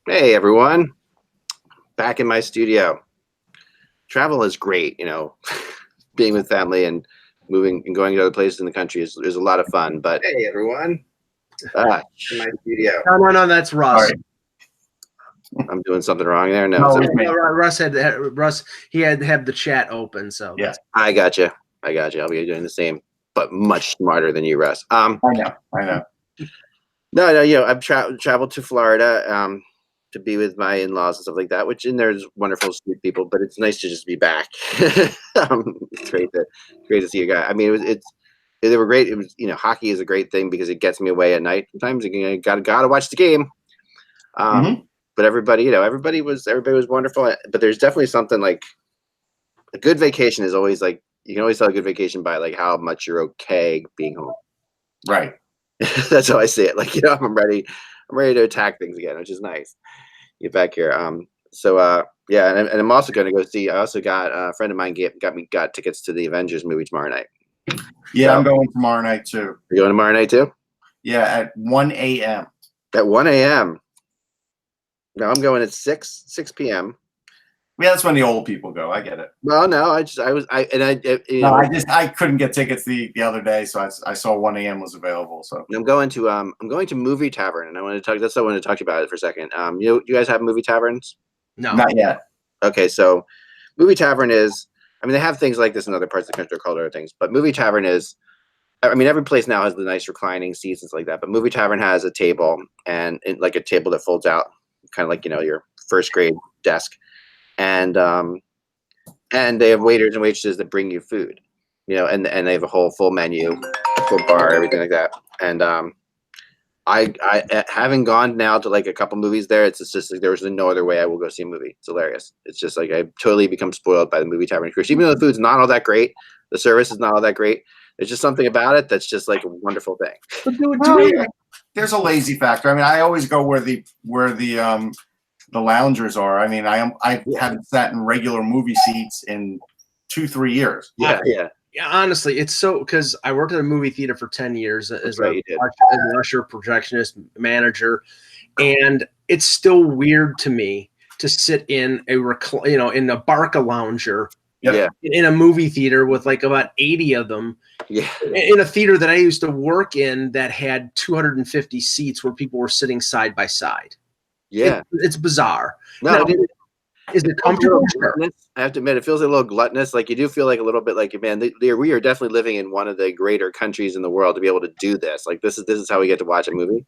Hey everyone, back in my studio. Travel is great, being with family and moving and going to other places in the country is a lot of fun. But hey everyone, in my studio. No, that's Russ. Sorry. I'm doing something wrong there. No, Russ had the chat open, so yeah. I got you. I'll be doing the same, but much smarter than you, Russ. I know. No, I've traveled to Florida to be with my in-laws and stuff like that, which there's wonderful, sweet people, but it's nice to just be back. It's great to see you guys. I mean, they were great. It was, hockey is a great thing because it gets me away at night. Sometimes you gotta watch the game. But everybody was wonderful. But there's definitely something like a good vacation is always like, you can always tell a good vacation by like how much you're okay being home. Right. That's how I see it. Like, I'm ready to attack things again, which is nice. Get back here. Yeah, and I'm also going to go see. I also got a friend of mine got tickets to the Avengers movie tomorrow night. Yeah, I'm going tomorrow night too. You going tomorrow night too? Yeah, at 1 a.m. At 1 a.m. No, I'm going at 6 p.m. Yeah, that's when the old people go. I get it. Well, no, I couldn't get tickets the other day, so I saw 1 a.m. was available. So I'm going to Movie Tavern, and I wanted to talk. That's what I wanted to talk to you about it for a second. You guys have movie taverns? No, not yet. Okay, so Movie Tavern is. I mean, they have things like this in other parts of the country called other things, but Movie Tavern is. I mean, every place now has the nice reclining seats and stuff like that, but Movie Tavern has a table and like a table that folds out, kind of like your first grade desk. And they have waiters and waitresses that bring you food, and they have a whole full menu, full bar, everything like that. And I having gone now to like a couple movies there, it's just like there was no other way I will go see a movie. It's hilarious. It's just like I've totally become spoiled by the Movie Tavern experience. Even though the food's not all that great, the service is not all that great. There's just something about it that's just like a wonderful thing. There's a lazy factor. I mean, I always go where the loungers are. I mean, I haven't sat in regular movie seats in 2-3 years. Yeah. Honestly, it's so because I worked at a movie theater for 10 years as an usher, projectionist, manager, and it's still weird to me to sit in in a Barca lounger, in a movie theater with like about 80 of them. Yeah. In a theater that I used to work in that had 250 seats where people were sitting side by side. Yeah, it's bizarre. No, is it comfortable? I have to admit, it feels a little gluttonous. Like you do feel like a little bit like, man, we are definitely living in one of the greater countries in the world to be able to do this. Like this is how we get to watch a movie.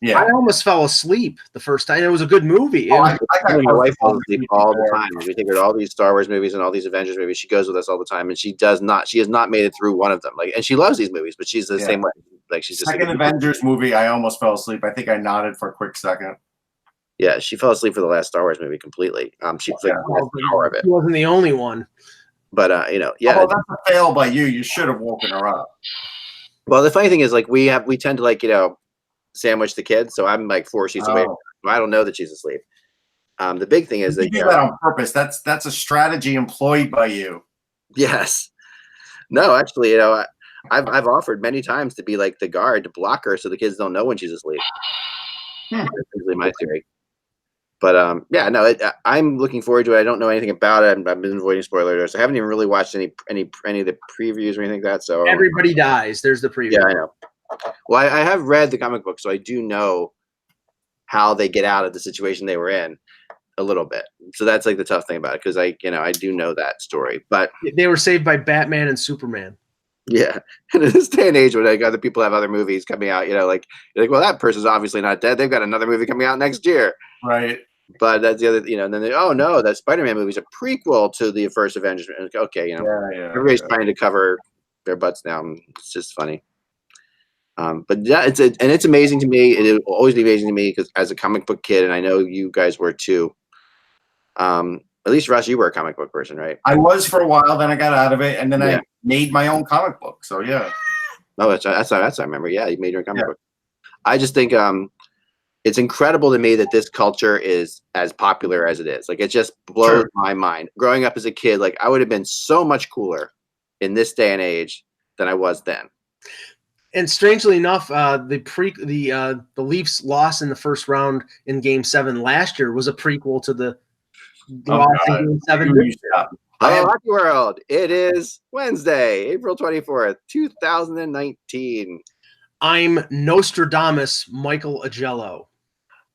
Yeah, I almost fell asleep the first time. It was a good movie. My wife falls asleep all the time. We take her to all these Star Wars movies and all these Avengers movies. She goes with us all the time, and she has not made it through one of them. Like, and she loves these movies, but she's the same way. Like she's just second Avengers movie. I almost fell asleep. I think I nodded for a quick second. Yeah, she fell asleep for the last Star Wars movie completely. She was like an hour of it. She wasn't the only one. But Oh, that's a fail by you. You should have woken her up. Well, the funny thing is, like, we tend to like sandwich the kids, so I'm like 4 sheets away. I don't know that she's asleep. The big thing is you do that on purpose. That's a strategy employed by you. Yes. No, actually, I've offered many times to be like the guard to block her so the kids don't know when she's asleep. That's usually my theory. But I'm looking forward to it. I don't know anything about it. I've been avoiding spoilers. I haven't even really watched any of the previews or anything like that. So everybody dies. There's the preview. Yeah, I know. Well, I have read the comic book, so I do know how they get out of the situation they were in a little bit. So that's like the tough thing about it, because I do know that story. But they were saved by Batman and Superman. Yeah, and in this day and age, when like other people have other movies coming out, like you're like, well, that person's obviously not dead. They've got another movie coming out next year, right? But that's the other, and then oh no, that Spider-Man movie is a prequel to the first Avengers. Okay, everybody's trying to cover their butts now. It's just funny. But yeah, it's amazing to me. It will always be amazing to me because as a comic book kid, and I know you guys were too. At least Russ, you were a comic book person, right? I was for a while. Then I got out of it, and then I made my own comic book. So yeah. Oh, that's I remember. Yeah, you made your own comic book. I just think it's incredible to me that this culture is as popular as it is. Like, it just blows my mind. Growing up as a kid, like, I would have been so much cooler in this day and age than I was then. And strangely enough, the Leafs loss in the first round in Game 7 last year was a prequel to the loss in Game 7 this year. Hello, Hockey World. It is Wednesday, April 24th, 2019. I'm Nostradamus Michael Agello.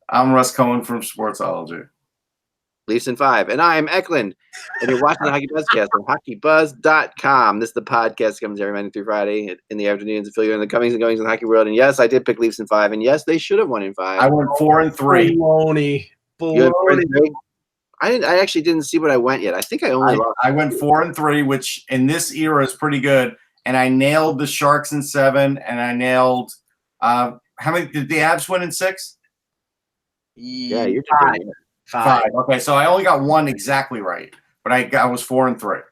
I'm Russ Cohen from Sportsology. Leafs in 5. And I am Eklund. And you're watching the HockeyBuzzcast on HockeyBuzz.com. This is the podcast that comes every Monday through Friday in the afternoons to fill you in the comings and goings of the hockey world. And yes, I did pick Leafs in 5. And yes, they should have won in 5. I went 4-3. Baloney. I actually didn't see what I went yet. I think I only lost. I went 4-3, which in this era is pretty good. And I nailed the Sharks in 7, and I nailed how many did the Avs win in 6? Yeah, you're 5. Okay, so I only got one exactly right, but I was 4-3.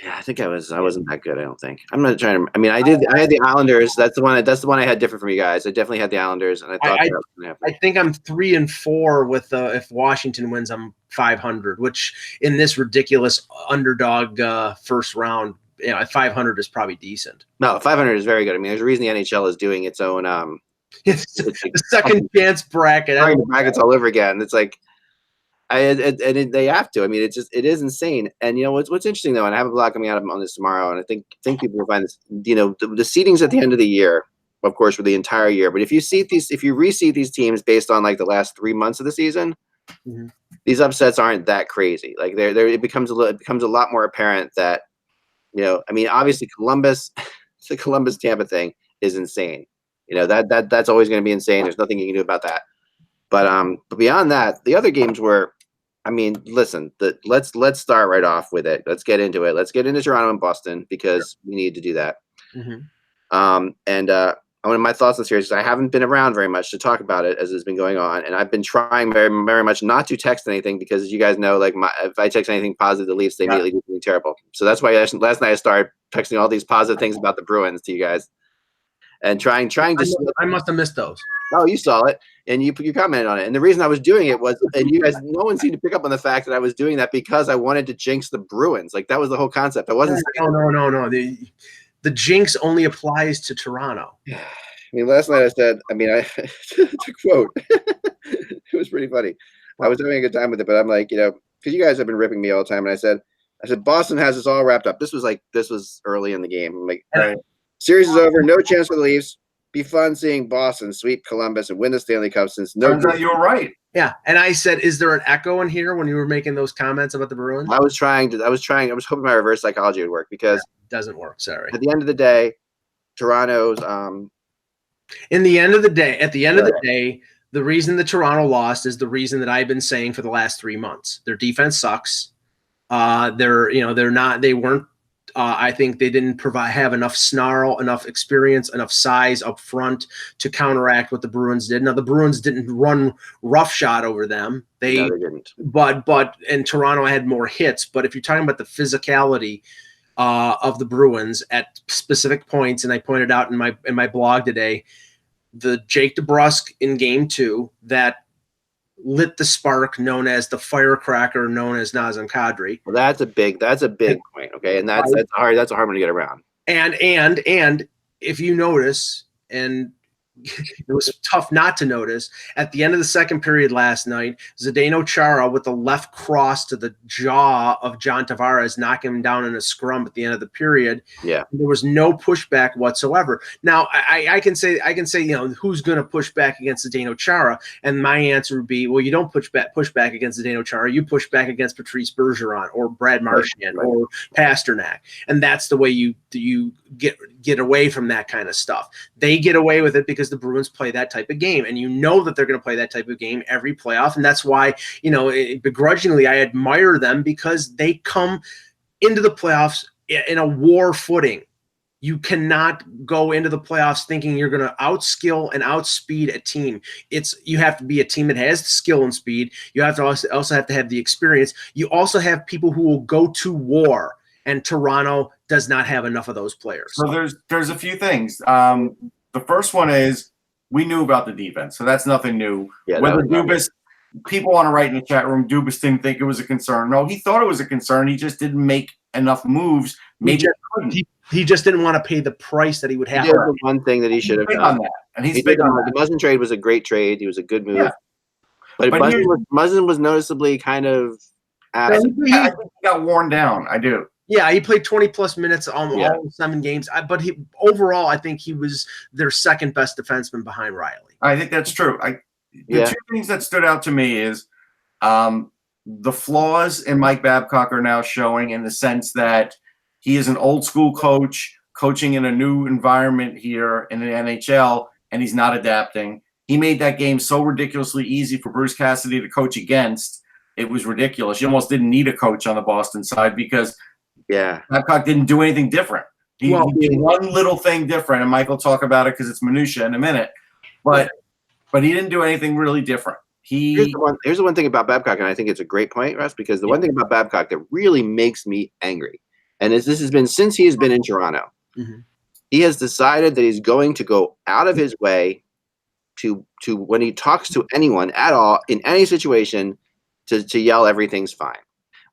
Yeah, I think I wasn't that good. I don't think. I'm not trying to. I mean, I had the Islanders. That's the one I had different from you guys. I definitely had the Islanders, and I thought that was going to happen. I think I'm 3-4 with if Washington wins, I'm 500. Which in this ridiculous underdog first round, 500 is probably decent. No, 500 is very good. I mean, there's a reason the NHL is doing its own. It's the second chance bracket. The brackets all over again. It's like, they have to. I mean, it is insane. And what's interesting though, and I have a blog coming out on this tomorrow, and I think people will find this. The seedings at the end of the year, of course, for the entire year. But if you reseed these teams based on like the last 3 months of the season, mm-hmm. These upsets aren't that crazy. Like it becomes a lot more apparent that I mean, obviously Columbus, the Columbus Tampa thing is insane. That's always going to be insane. There's nothing you can do about that. But beyond that, the other games were, I mean, listen, let's start right off with it. Let's get into it. Let's get into Toronto and Boston because we need to do that. Mm-hmm. One of my thoughts on the series is I haven't been around very much to talk about it as it's been going on, and I've been trying very, very much not to text anything because, as you guys know, like if I text anything positive, the Leafs, they immediately do something terrible. So that's why last night I started texting all these positive things about the Bruins to you guys, and trying to. I must have missed those. Oh, you saw it, and you commented on it. And the reason I was doing it was, and you guys, no one seemed to pick up on the fact that I was doing that because I wanted to jinx the Bruins. Like that was the whole concept. I wasn't. No. The jinx only applies to Toronto. I mean, last night I said, to quote, it was pretty funny. I was having a good time with it, but I'm like, because you guys have been ripping me all the time, and I said, Boston has this all wrapped up. This was early in the game. I'm like, all right, series is over. No chance for the Leafs. Be fun seeing Boston sweep Columbus and win the Stanley Cup since no. Turns out you were right. Yeah, and I said, "Is there an echo in here?" When you were making those comments about the Bruins, I was hoping my reverse psychology would work because it doesn't work. Sorry. At the end of the day, Toronto's. At the end of the day, the reason that Toronto lost is the reason that I've been saying for the last 3 months. Their defense sucks. They weren't. I think they didn't have enough snarl, enough experience, enough size up front to counteract what the Bruins did. Now the Bruins didn't run roughshod over them. They didn't. But Toronto had more hits. But if you're talking about the physicality of the Bruins at specific points, and I pointed out in my blog today, the Jake DeBrusk in Game 2 that lit the spark known as the firecracker known as Nazem Kadri. Well, that's a big point. Okay. And that's a hard one to get around. And if you notice, and it was tough not to notice, at the end of the second period last night, Zdeno Chara with the left cross to the jaw of John Tavares, knocking him down in a scrum at the end of the period. Yeah. There was no pushback whatsoever. Now I can say, who's going to push back against Zdeno Chara? And my answer would be, well, you don't push back against Zdeno Chara. You push back against Patrice Bergeron or Brad Marchand or Pasternak. And that's the way you get away from that kind of stuff. They get away with it because the Bruins play that type of game, and that they're going to play that type of game every playoff, and that's why begrudgingly I admire them because they come into the playoffs in a war footing. You cannot go into the playoffs thinking you're going to outskill and outspeed a team. You have to be a team that has skill and speed. You have to also have to have the experience. You also have people who will go to war. And Toronto does not have enough of those players. So there's a few things. The first one is we knew about the defense, so that's nothing new. Yeah, whether Dubas, people want to write in the chat room, Dubas didn't think it was a concern. No, he thought it was a concern. He just didn't make enough moves. Maybe he just didn't want to pay the price that he would have. He did the one thing that he should have done. And he's big on that. The Muzzin trade was a great trade. He was a good move. Yeah. But Muzzin was noticeably kind of absent. I think he got worn down. I do. Yeah, he played 20-plus minutes on all 7 games. But overall, I think he was their second best defenseman behind Riley. I think that's true. The 2 things that stood out to me is the flaws in Mike Babcock are now showing in the sense that he is an old school coach coaching in a new environment here in the NHL, and he's not adapting. He made that game so ridiculously easy for Bruce Cassidy to coach against. It was ridiculous. You almost didn't need a coach on the Boston side because Babcock didn't do anything different. He did one little thing different, and Mike will talk about it because it's minutia in a minute. But he didn't do anything really different. Here's the one thing about Babcock, and I think it's a great point, Russ, because the one thing about Babcock that really makes me angry, and this has been since he has been in Toronto, he has decided that he's going to go out of his way to when he talks to anyone at all in any situation to yell everything's fine.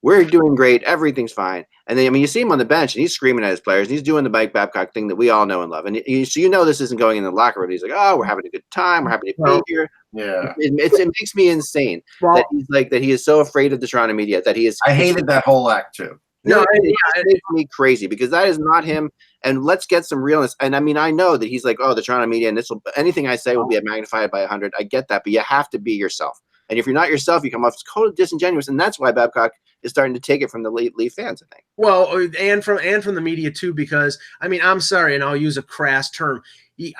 We're doing great, everything's fine. And then you see him on the bench and he's screaming at his players, and he's doing the Mike Babcock thing that we all know and love. And so this isn't going in the locker room. He's like, "Oh, we're having a good time. We're happy to be here." Yeah, it makes me insane that he's that he is so afraid of the Toronto media that he is. I hated that whole act too. No, it makes me crazy because that is not him. And let's get some realness. And I know that he's like, "Oh, the Toronto media, and anything I say will be magnified by 100." I get that, but you have to be yourself. And if you're not yourself, you come off as totally disingenuous, and that's why Babcock is starting to take it from the Leaf fans, I think. Well, and from the media too, because I'm sorry, and I'll use a crass term.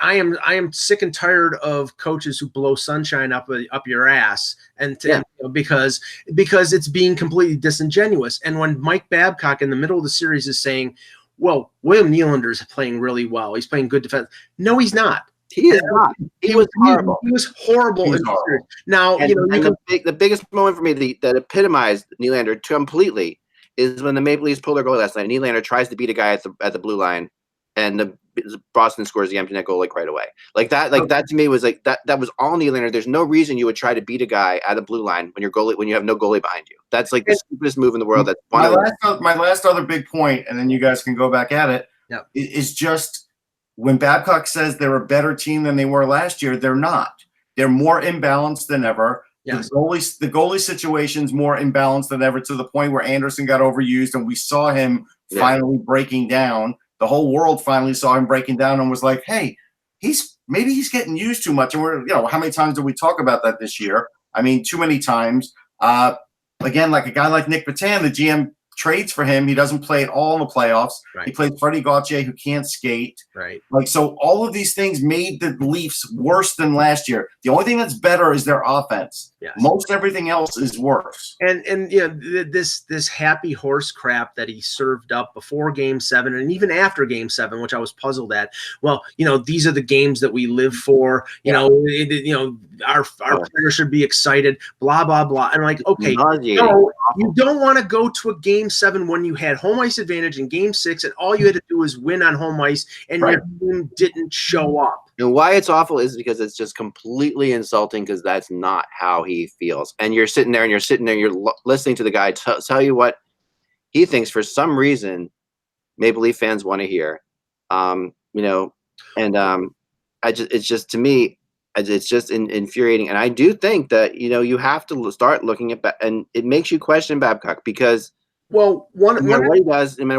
I am sick and tired of coaches who blow sunshine up your ass, because it's being completely disingenuous. And when Mike Babcock in the middle of the series is saying, "Well, William Nylander's playing really well. He's playing good defense." No, he's not. He is not. He was horrible. He was horrible. Now, the biggest moment for me that epitomized Nylander completely is when the Maple Leafs pulled their goal last night. Nylander tries to beat a guy at the blue line, and the Boston scores the empty net goal right away. That to me was that was all Nylander. There's no reason you would try to beat a guy at a blue line when you have no goalie behind you. That's the stupidest move in the world. That's my last other big point, and then you guys can go back at it. Yep. Is just. When Babcock says they're a better team than they were last year, they're not. They're more imbalanced than ever. Yes. The goalie situation's more imbalanced than ever, to the point where Anderson got overused, and we saw him finally breaking down. The whole world finally saw him breaking down and was like, "Hey, maybe he's getting used too much." And we're, how many times did we talk about that this year? I mean, too many times. Again, like a guy like Nick Patan, the GM trades for him. He doesn't play at all in the playoffs. Right. He plays Freddie Gauthier, who can't skate. Right. So all of these things made the Leafs worse than last year. The only thing that's better is their offense. Yes. Most everything else is worse. And this happy horse crap that he served up before Game 7 and even after Game 7, which I was puzzled at. Well, these are the games that we live for. Our players should be excited. Blah blah blah. And I'm like, okay, no, you don't want to go to a Game 7 when you had home ice advantage in Game 6, and all you had to do was win on home ice, and your team didn't show up. And why it's awful is because it's just completely insulting, because that's not how he feels. And you're sitting there, you're listening to the guy tell you what he thinks for some reason Maple Leaf fans want to hear. It's just, to me, it's just infuriating. And I do think that, you have to start looking at and it makes you question Babcock, because no matter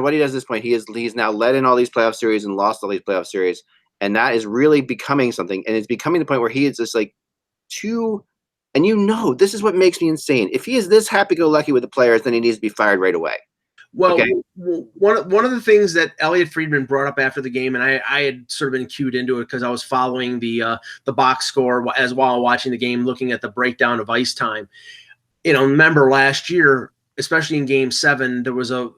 what he does at this point, he's now led in all these playoff series and lost all these playoff series. And that is really becoming something. And it's becoming the point where he is just like and this is what makes me insane. If he is this happy-go-lucky with the players, then he needs to be fired right away. Well, okay. One of the things that Elliot Friedman brought up after the game, and I had sort of been cued into it because I was following the box score as while watching the game, looking at the breakdown of ice time. Remember last year, especially in Game 7, there was a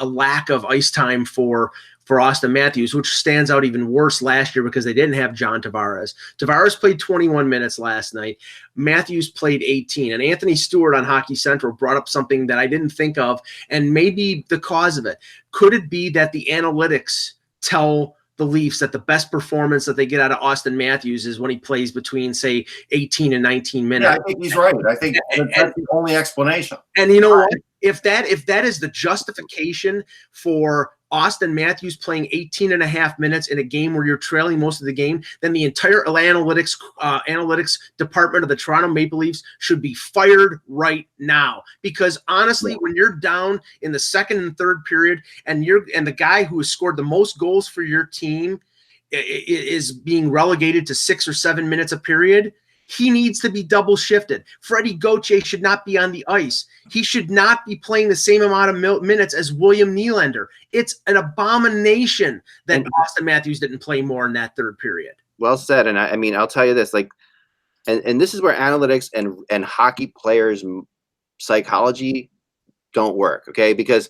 lack of ice time for Austin Matthews, which stands out even worse last year because they didn't have John Tavares. Tavares played 21 minutes last night. Matthews played 18. And Anthony Stewart on Hockey Central brought up something that I didn't think of, and maybe the cause of it. Could it be that the analytics tell the Leafs that the best performance that they get out of Austin Matthews is when he plays between, say, 18 and 19 minutes? Yeah, I think he's right. I think that's the only explanation. And you know what? if that is the justification for Austin Matthews playing 18 and a half minutes in a game where you're trailing most of the game, then the entire analytics department of the Toronto Maple Leafs should be fired right now. Because honestly, when you're down in the second and third period and the guy who has scored the most goals for your team is being relegated to 6 or 7 minutes a period, he needs to be double shifted. Freddie Gauthier should not be on the ice. He should not be playing the same amount of minutes as William Nylander. It's an abomination that Austin Matthews didn't play more in that third period. Well said. And I mean, I'll tell you this, like, and this is where analytics and hockey players' psychology don't work, okay? Because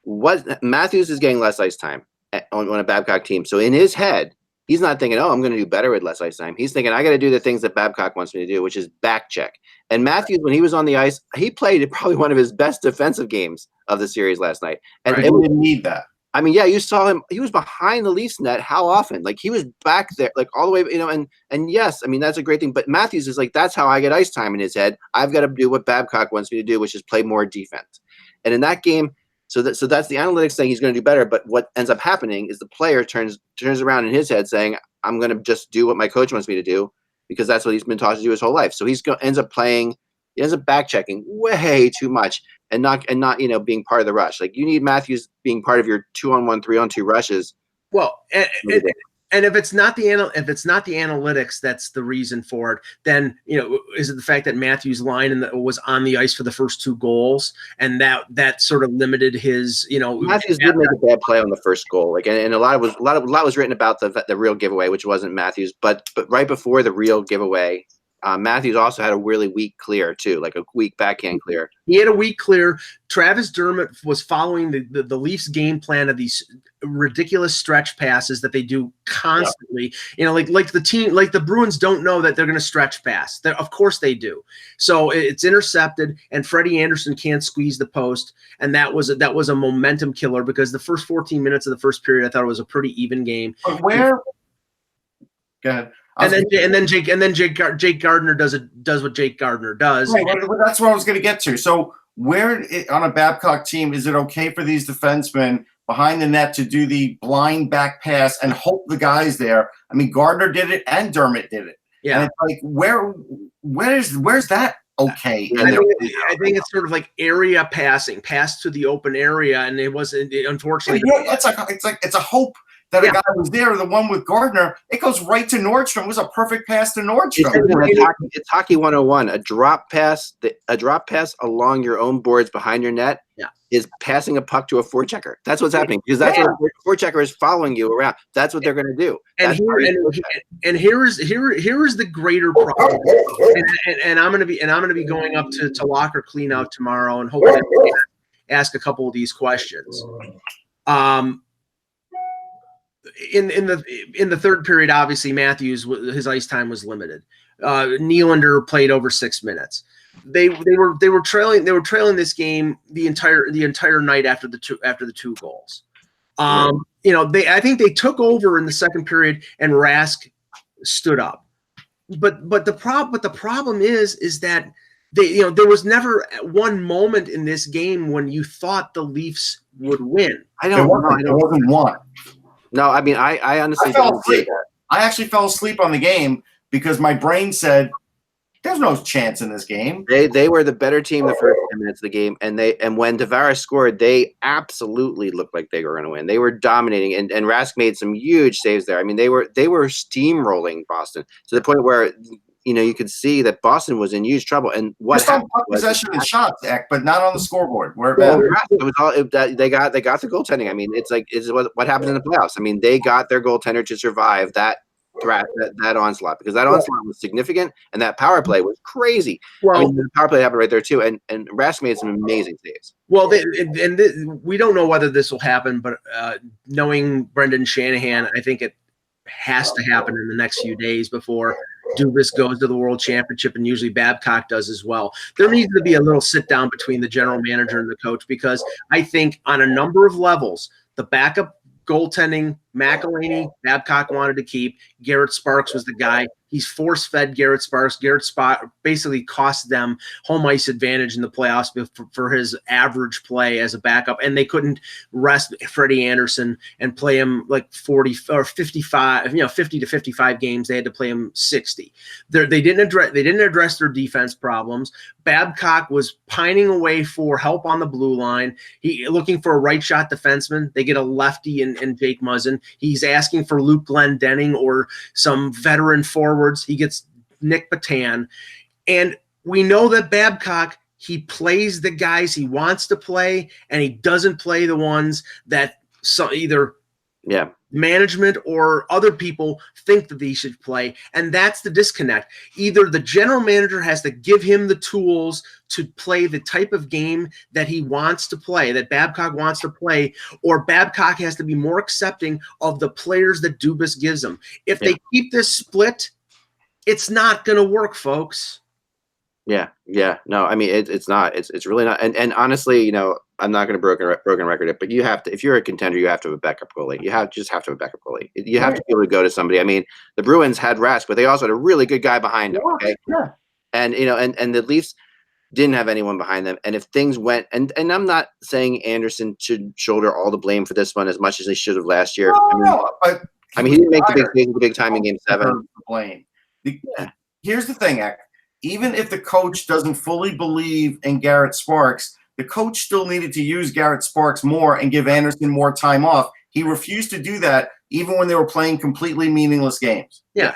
what Matthews is getting less ice time on a Babcock team. So in his head, he's not thinking, oh, I'm going to do better with less ice time. He's thinking, I got to do the things that Babcock wants me to do, which is back check. And Matthews, when he was on the ice, he played probably one of his best defensive games of the series last night. And He didn't need that. I mean, yeah, you saw him. He was behind the Leafs net. How often? Like, he was back there, like all the way, you know, and yes, I mean, that's a great thing. But Matthews is like, that's how I get ice time in his head. I've got to do what Babcock wants me to do, which is play more defense. And in that game, so that's the analytics saying he's going to do better. But what ends up happening is the player turns around in his head saying, I'm going to just do what my coach wants me to do because that's what he's been taught to do his whole life. So he ends up back checking way too much and not being part of the rush. Like, you need Matthews being part of your 2-on-1, 3-on-2 rushes. Well, and if it's not the analytics that's the reason for it, then is it the fact that Matthews' line was on the ice for the first 2 goals, and that sort of limited his Matthews did make a bad play on the first goal, like, and a lot was written about the real giveaway, which wasn't Matthews, but right before the real giveaway, Matthews also had a really weak clear too, like a weak backhand clear. He had a weak clear. Travis Dermott was following the Leafs game plan of these ridiculous stretch passes that they do constantly. Yeah. Like the Bruins don't know that they're going to stretch pass. Of course they do. So it's intercepted, and Freddie Anderson can't squeeze the post, and that was a momentum killer because the first 14 minutes of the first period, I thought it was a pretty even game. But where? Go ahead. And then Jake Gardner does what Jake Gardner does. Right, that's what I was going to get to. So where on a Babcock team is it okay for these defensemen behind the net to do the blind back pass and hope the guy's there? I mean, Gardner did it and Dermott did it. Yeah. And it's like where's that okay? I think it's sort of like area passing, pass to the open area, and it wasn't. Unfortunately, it's a hope. That a guy was there, the one with Gardner, it goes right to Nordstrom. It was a perfect pass to Nordstrom. It's hockey 101. A drop pass along your own boards behind your net is passing a puck to a forechecker. That's what's happening because that's what a forechecker is following you around. That's what they're going to do. And here is the greater problem. And I'm going to be going up to locker cleanout tomorrow and hopefully ask a couple of these questions. In the third period, obviously Matthews, his ice time was limited. Nylander played over 6 minutes. They were trailing this game the entire night after the two goals. I think they took over in the second period and Rask stood up. But the problem is that there was never one moment in this game when you thought the Leafs would win. There wasn't one. No, I mean, I honestly fell asleep. I actually fell asleep on the game because my brain said, "There's no chance in this game." They were the better team the first 10 minutes of the game, and when Tavares scored, they absolutely looked like they were going to win. They were dominating, and Rask made some huge saves there. I mean, they were steamrolling Boston to the point where you could see that Boston was in huge trouble. And what happened was possession and shots, but not on the scoreboard. It was all they got the goaltending. I mean, it's what happens in the playoffs. I mean, they got their goaltender to survive that threat, that onslaught, because that onslaught was significant, and that power play was crazy. Well, the power play happened right there too, and Rask made some amazing saves. Well, we don't know whether this will happen, but knowing Brendan Shanahan, I think it has to happen in the next few days before Dubas goes to the World Championship, and usually Babcock does as well. There needs to be a little sit down between the general manager and the coach, because I think on a number of levels, the backup goaltending McElhaney, Babcock wanted to keep. Garrett Sparks was the guy. He's force-fed Garrett Sparks. Garrett Sparks basically cost them home ice advantage in the playoffs for his average play as a backup, and they couldn't rest Freddie Anderson and play him like 40 or 55, 50 to 55 games. They had to play him 60. They didn't address their defense problems. Babcock was pining away for help on the blue line. He looking for a right shot defenseman. They get a lefty in Jake Muzzin. He's asking for Luke Glendening or some veteran forwards. He gets Nick Patan. And we know that Babcock, he plays the guys he wants to play, and he doesn't play the ones that either management or other people think that he should play. And that's the disconnect. Either the general manager has to give him the tools to play the type of game that he wants to play, that Babcock wants to play, or Babcock has to be more accepting of the players that Dubas gives him. If they keep this split, it's not going to work, folks. Yeah. No, I mean, it's not. It's really not. And honestly, I'm not going to broken record it, but you have to, if you're a contender, you have to have a backup goalie. You just have to have a backup goalie. You have to be able to go to somebody. I mean, the Bruins had Rask, but they also had a really good guy behind them. Okay? Yeah. And and the Leafs didn't have anyone behind them. And if things went, and I'm not saying Anderson should shoulder all the blame for this one as much as he should have last year. I mean, he didn't make the big time in Game 7. Blame. Here's the thing, Eck. Even if the coach doesn't fully believe in Garrett Sparks, the coach still needed to use Garrett Sparks more and give Anderson more time off. He refused to do that even when they were playing completely meaningless games. Yeah,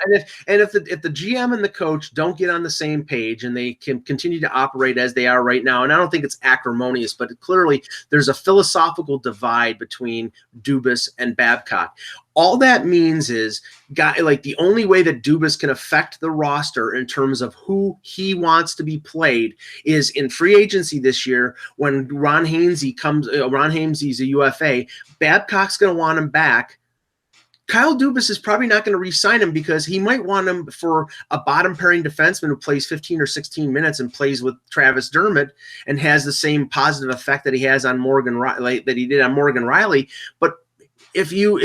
and if the GM and the coach don't get on the same page and they can continue to operate as they are right now, and I don't think it's acrimonious, but clearly there's a philosophical divide between Dubas and Babcock. All that means is, the only way that Dubas can affect the roster in terms of who he wants to be played is in free agency this year when Ron Hainsey comes. Ron Hainsey's a UFA. Babcock's going to want him back. Kyle Dubas is probably not going to re-sign him because he might want him for a bottom-pairing defenseman who plays 15 or 16 minutes and plays with Travis Dermott and has the same positive effect that he has on Morgan Riley that he did on Morgan Riley. But if you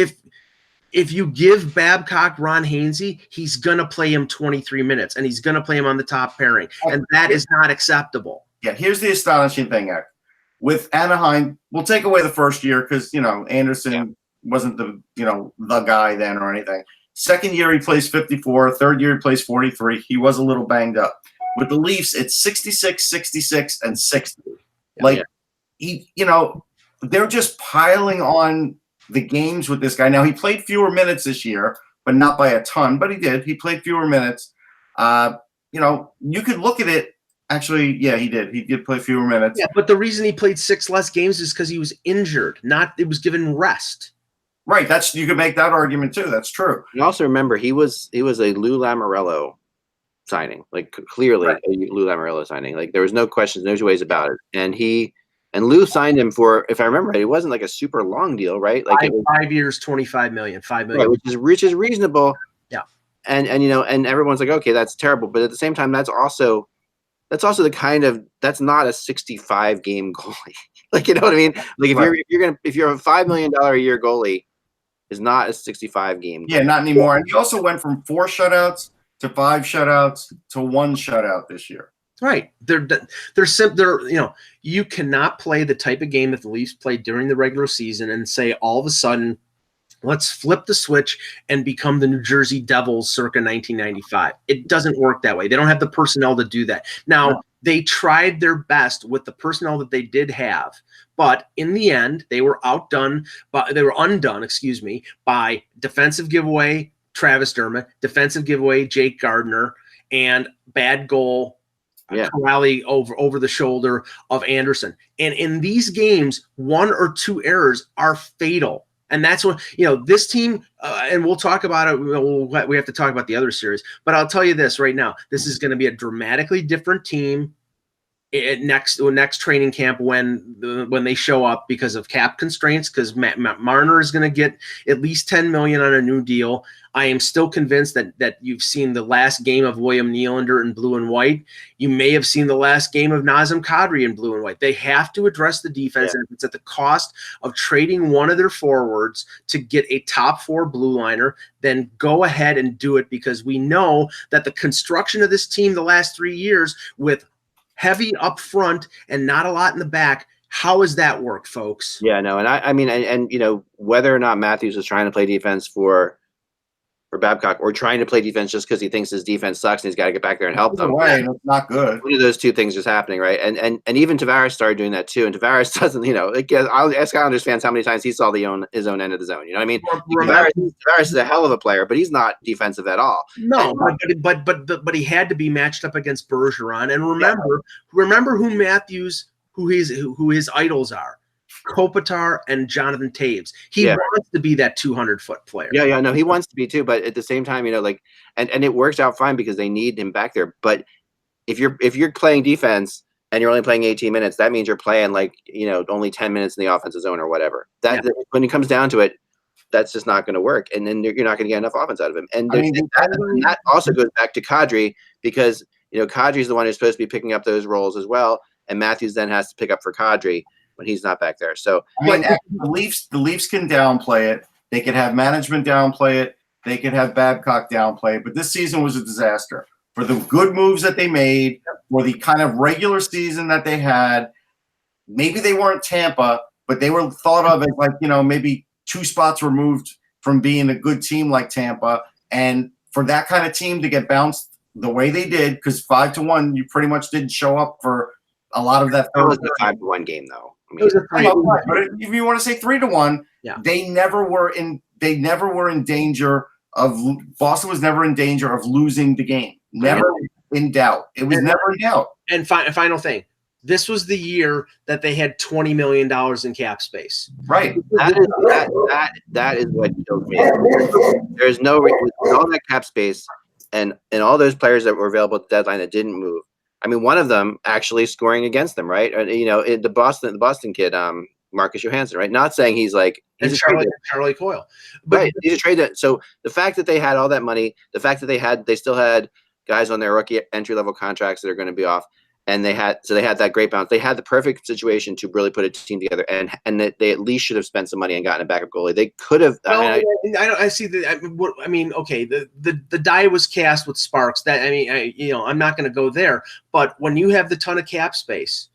give Babcock Ron Hainsey, he's going to play him 23 minutes and he's going to play him on the top pairing, and that is not acceptable. Yeah, here's the astonishing thing, Eric. With Anaheim, we'll take away the first year because Anderson wasn't the guy then or anything. Second year he plays 54. Third year he plays 43. He was a little banged up. With the Leafs, it's 66, 66, and 60. They're just piling on the games with this guy. Now he played fewer minutes this year, but not by a ton. But he did. He played fewer minutes. You could look at it. Actually, yeah, he did. He did play fewer minutes. Yeah, but the reason he played 6 less games is because he was injured. It was given rest. Right. You could make that argument too. That's true. And also remember, he was a Lou Lamoriello signing, clearly a Lou Lamoriello signing. There was no questions, no ways about it. And Lou signed him for, if I remember right, it wasn't a super long deal, right? It was 5 years, $25 million, $5 million, right, which is reasonable. Yeah. And everyone's like, okay, that's terrible, but at the same time, that's also the kind of, that's not a 65 game goalie. You know what I mean? If you're a $5 million a year goalie, is not a 65 game goalie. Yeah, not anymore. And he also went from 4 shutouts to 5 shutouts to 1 shutout this year. Right. You cannot play the type of game that the Leafs played during the regular season and say all of a sudden, let's flip the switch and become the New Jersey Devils circa 1995. It doesn't work that way. They don't have the personnel to do that. Now, they tried their best with the personnel that they did have, but in the end, they were undone, by defensive giveaway Travis Dermott, defensive giveaway Jake Gardiner, and bad goal Corrali over the shoulder of Anderson. And in these games, 1 or 2 errors are fatal. And that's what, this team, and we'll talk about it. We have to talk about the other series, but I'll tell you this right now. This is going to be a dramatically different team next training camp when they show up because of cap constraints, because Matt Marner is going to get at least $10 million on a new deal. I am still convinced that you've seen the last game of William Nylander in blue and white. You may have seen the last game of Nazem Kadri in blue and white. They have to address the defense, and if it's at the cost of trading one of their forwards to get a top 4 blue liner, then go ahead and do it, because we know that the construction of this team the last 3 years with heavy up front and not a lot in the back. How has that worked, folks? Yeah, no, and I mean, and whether or not Matthews is trying to play defense for Babcock or trying to play defense just because he thinks his defense sucks and he's got to get back there and help them. Way, it's not good. One of those two things is happening, right? And even Tavares started doing that too. And Tavares doesn't, I'll ask Islanders fans how many times he saw his own end of the zone. You know what I mean? Tavares is a hell of a player, but he's not defensive at all. No, but he had to be matched up against Bergeron. And remember who Matthews, who his idols are. Kopitar and Jonathan Taves. He wants to be that 200-foot player. Yeah, no, he wants to be too. But at the same time, and it works out fine because they need him back there. But if you're playing defense and you're only playing 18 minutes, that means you're playing only 10 minutes in the offensive zone or whatever. When it comes down to it, that's just not going to work, and then you're not going to get enough offense out of him. And that also goes back to Kadri, because Kadri's the one who's supposed to be picking up those roles as well, and Matthews then has to pick up for Kadri when he's not back there. So the Leafs can downplay it. They can have management downplay it. They can have Babcock downplay it. But this season was a disaster. For the good moves that they made, for the kind of regular season that they had, maybe they weren't Tampa, but they were thought of as maybe 2 spots removed from being a good team like Tampa. And for that kind of team to get bounced the way they did, because 5-1, you pretty much didn't show up for a lot of that. That was a 5-1 game, though. I mean, but if you want to say 3-1, they never were in danger of. Boston was never in danger of losing the game. Never in doubt. It was never in doubt. And final thing, this was the year that they had $20 million in cap space. Right. That is what killed me. There's no reason, all that cap space and all those players that were available at the deadline that didn't move. I mean, one of them actually scoring against them, right? The Boston kid, Marcus Johansson, right? Not saying he's Charlie Coyle, but right, he's a trade that. So the fact that they had all that money, the fact that they still had guys on their rookie entry level contracts that are going to be off, and they had that great bounce. They had the perfect situation to really put a team together, and that they at least should have spent some money and gotten a backup goalie. They could have. I see that. I mean, okay, the die was cast with Sparks. That I'm not going to go there. But when you have the ton of cap space,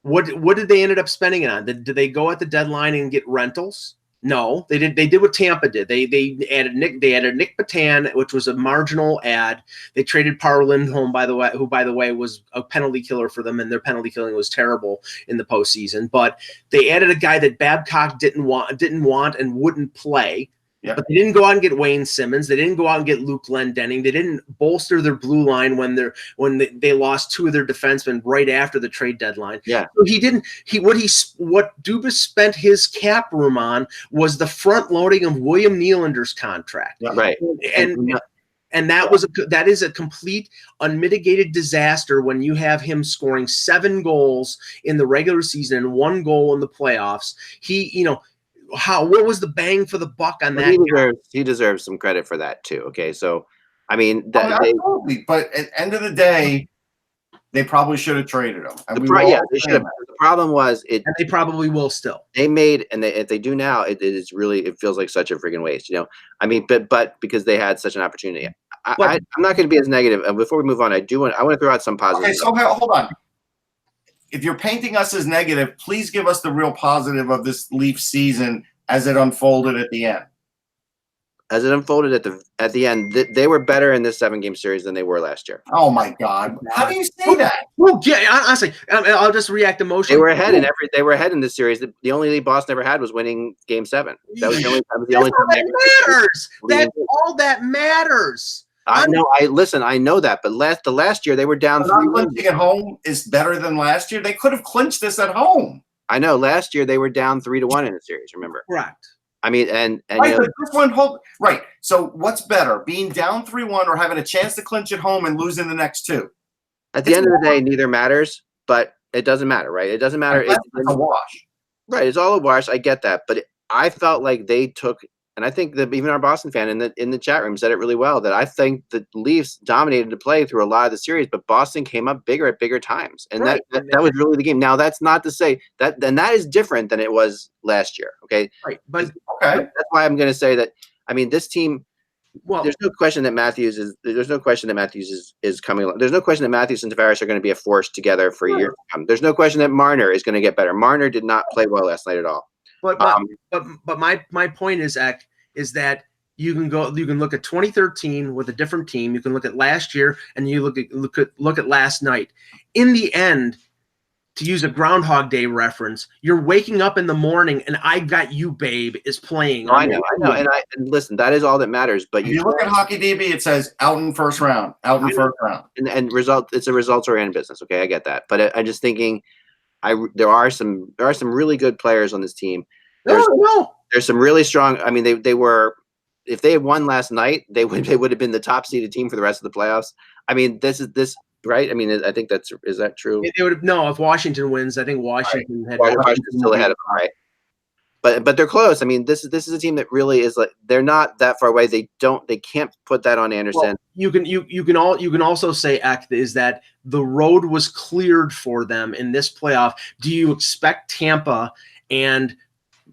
what did they ended up spending it on? Did they go at the deadline and get rentals? No, they did. They did what Tampa did. They added Nick Patan, which was a marginal add. They traded Par Lindholm, who by the way was a penalty killer for them, and their penalty killing was terrible in the postseason. But they added a guy that Babcock didn't want and wouldn't play. Yeah. But they didn't go out and get Wayne Simmons. They didn't go out and get Luke Glendening. They didn't bolster their blue line when they lost 2 of their defensemen right after the trade deadline. Yeah. So what Dubas spent his cap room on was the front loading of William Nylander's contract. Yeah, right. And that is a complete unmitigated disaster when you have him scoring 7 goals in the regular season and 1 goal in the playoffs. What was the bang for the buck on that? He deserves some credit for that too. Okay, so I mean, absolutely. But at the end of the day, they probably should have traded him. They should have. The problem was and they probably will still. They made, and if they do now, it feels like such a freaking waste. I mean, but because they had such an opportunity, I'm not going to be as negative. And before we move on, I want to throw out some positive. Okay, so hold on. If you're painting us as negative, please give us the real positive of this Leaf season as it unfolded at the end. As it unfolded at the end, they were better in this 7-game series than they were last year. Oh my God! How do you say that? Well, yeah, honestly, I'll just react emotionally. They were ahead in this series. The only lead Boston ever had was winning Game 7. That was the only time. That matters. That's all that matters. I know. I know that, but the last year they were down 3-1. Clinching at home is better than last year. They could have clinched this at home. I know. Last year they were down 3-1 in the series. Remember? Correct. I mean, and right, this one, right. So what's better, being down 3-1 or having a chance to clinch at home and losing the next 2? At the end of the day, neither matters. but it doesn't matter, right? It doesn't matter. It's a wash. Right. It's all a wash. I get that. But I felt like they took, and I think that even our Boston fan in the chat room said it really well, that I think the Leafs dominated the play through a lot of the series, but Boston came up bigger at bigger times. And that was really the game. Now, that's not to say that, then that is different than it was last year. Okay. Right. But that's why I'm going to say that, I mean, this team, well, there's no question that Matthews is coming along. There's no question that Matthews and Tavares are going to be a force together for years to come. There's no question that Marner is going to get better. Marner did not play well last night at all. But my point is that you can look at 2013 with a different team. You can look at last year, and you look at last night. In the end, to use a Groundhog Day reference, you're waking up in the morning and "I Got You, Babe" is playing. I know, and listen, that is all that matters. But if you look at Hockey DB, it says out in first round, first round, and result. It's a results-oriented business. Okay, I get that, but I'm just thinking, there are some really good players on this team. There's some really strong. I mean, they were. If they had won last night, they would have been the top seeded team for the rest of the playoffs. I mean, this right? I mean, I think is that true? They would have if Washington wins, I think Washington Washington's still ahead of them, right? But they're close. I mean, this is a team that really is like, they're not that far away. They can't put that on Anderson. Well, you can also say is that the road was cleared for them in this playoff. Do you expect Tampa and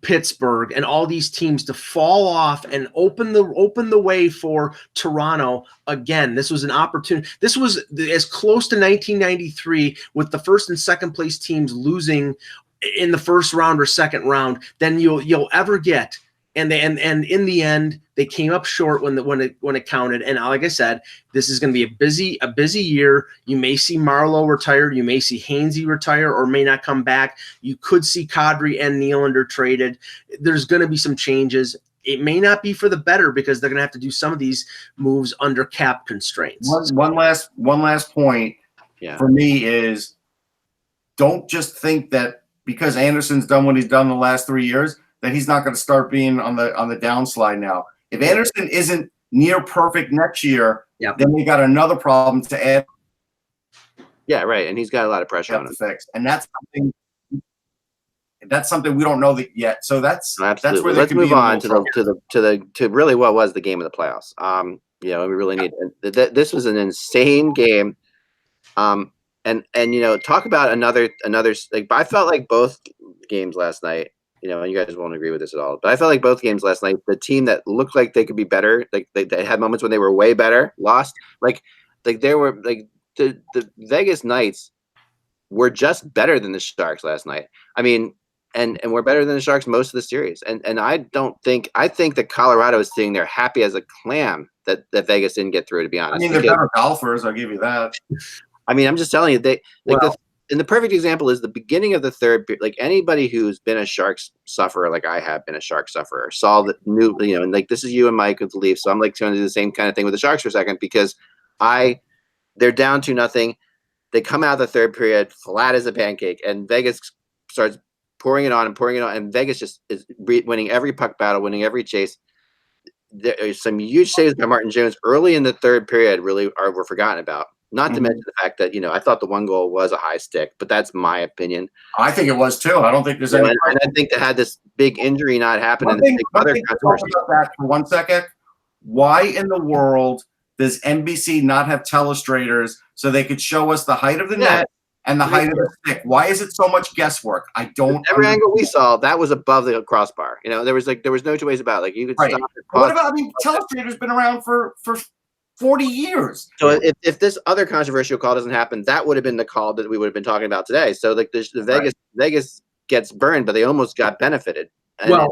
Pittsburgh and all these teams to fall off and open the way for Toronto again? This was an opportunity. This was as close to 1993 with the first and second place teams losing in the first round or second round than you'll ever get. And in the end, they came up short when it counted. And like I said, this is going to be a busy year. You may see Marleau retire. You may see Hainsey retire or may not come back. You could see Kadri and Nylander traded. There's going to be some changes. It may not be for the better because they're going to have to do some of these moves under cap constraints. One last point for me is, don't just think that because Anderson's done what he's done the last 3 years that he's not going to start being on the downslide now. If Anderson isn't near perfect next year, then we got another problem to add. Yeah, right. And he's got a lot of pressure on him. Fix. And that's something we don't know yet. So that's where let's move on to really what was the game of the playoffs. We really need this was an insane game. And talk about another like, I felt like both games last night. And you guys won't agree with this at all, but I felt like both games last night, the team that looked like they could be better, like they had moments when they were way better, lost. Like they were like the Vegas Knights were just better than the Sharks last night. I mean, and we're better than the Sharks most of the series. And I think that Colorado is sitting there happy as a clam that Vegas didn't get through, to be honest. I mean, they're better golfers, I'll give you that. I mean, I'm just telling you, and the perfect example is the beginning of the third period. Like, anybody who's been a Sharks sufferer, like I have been a Sharks sufferer, saw that and like, this is you and Mike with the Leafs. So I'm like trying to do the same kind of thing with the Sharks for a second, because they're down 2-0. They come out of the third period flat as a pancake, and Vegas starts pouring it on, and Vegas just is winning every puck battle, winning every chase. There's some huge saves by Martin Jones early in the third period were forgotten about. Not to mention the fact that, I thought the one goal was a high stick, but that's my opinion. I think it was too. I don't think there's any. And I think that had this big injury not happen. Talk about that for 1 second. Why in the world does NBC not have telestrators so they could show us the height of the net and the height of the stick? Why is it so much guesswork? I don't. Every angle we saw, that was above the crossbar. There was no two ways about it. Like, you could stop. What about? I mean, telestrator's been around for 40 years. So if this other controversial call doesn't happen, that would have been the call that we would have been talking about today. So like, the Vegas gets burned, but they almost got benefited. And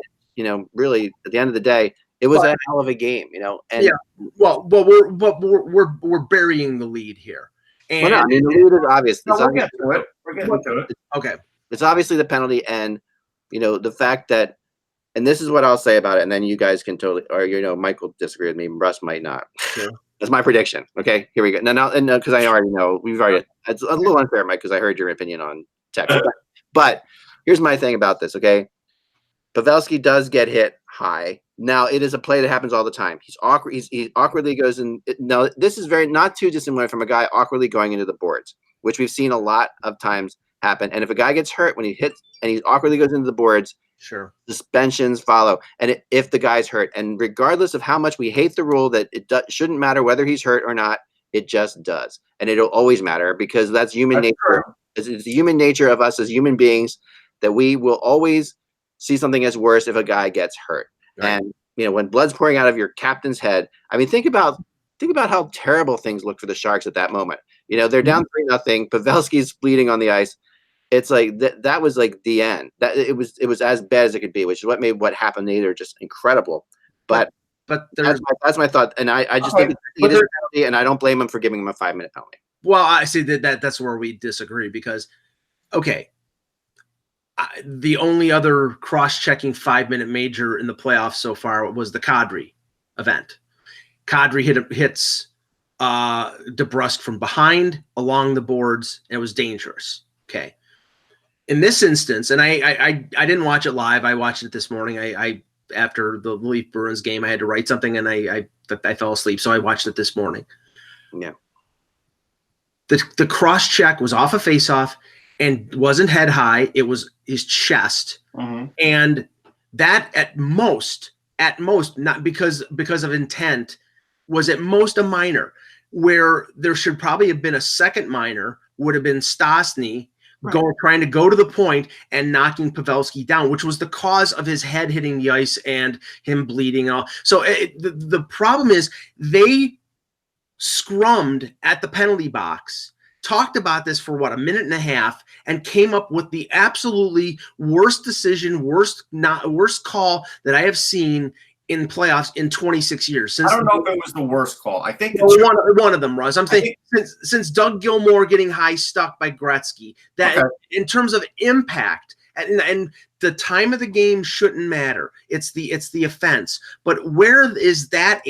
really at the end of the day, it was a hell of a game. And Well, we're burying the lead here. And the lead is obvious. We'll get to it. We're getting to it. Okay. It's obviously the penalty, and the fact that. And this is what I'll say about it, and then you guys can totally, or Mike will disagree with me, Russ might not. Sure. That's my prediction. Okay, here we go. Now, because I already know, it's a little unfair, Mike, because I heard your opinion on text. But here's my thing about this. Okay, Pavelski does get hit high. Now, it is a play that happens all the time. He's awkward. He awkwardly goes in. Now, this is not too dissimilar from a guy awkwardly going into the boards. which we've seen a lot of times happen. And if a guy gets hurt when he hits and he awkwardly goes into the boards, sure, suspensions follow. And if the guy's hurt, and regardless of how much we hate the rule that shouldn't matter whether he's hurt or not, it just does. And it'll always matter because that's human nature. It's the human nature of us as human beings that we will always see something as worse if a guy gets hurt. Right. And when blood's pouring out of your captain's head, I mean, think about how terrible things look for the Sharks at that moment. They're down 3-0. Pavelski's bleeding on the ice. It's like that was like the end. That it was as bad as it could be, which is what made what happened later just incredible. But that's my thought, and I just think it is a penalty, and I don't blame him for giving him a 5-minute penalty. Well, I see that's where we disagree because, okay, the only other cross-checking 5-minute major in the playoffs so far was the Kadri event. Kadri hits DeBrusk from behind along the boards, and it was dangerous. Okay. In this instance, and I didn't watch it live. I watched it this morning. I after the Leaf Bruins game, I had to write something, and I fell asleep, so I watched it this morning. Yeah. The cross check was off a face-off and wasn't head high. It was his chest. Mm-hmm. And that at most, not because of intent, was at most a minor, where there should probably have been a second minor, would have been Stastny trying to go to the point and knocking Pavelski down, which was the cause of his head hitting the ice and him bleeding out. So the problem is they scrummed at the penalty box, talked about this for a minute and a half, and came up with the absolutely worst decision, worst call that I have seen in playoffs in 26 years. I don't know if it was the worst call. I think one of them, Russ. I'm saying since Doug Gilmour getting high stuck by Gretzky, that in terms of impact and the time of the game shouldn't matter. It's the offense. But where is that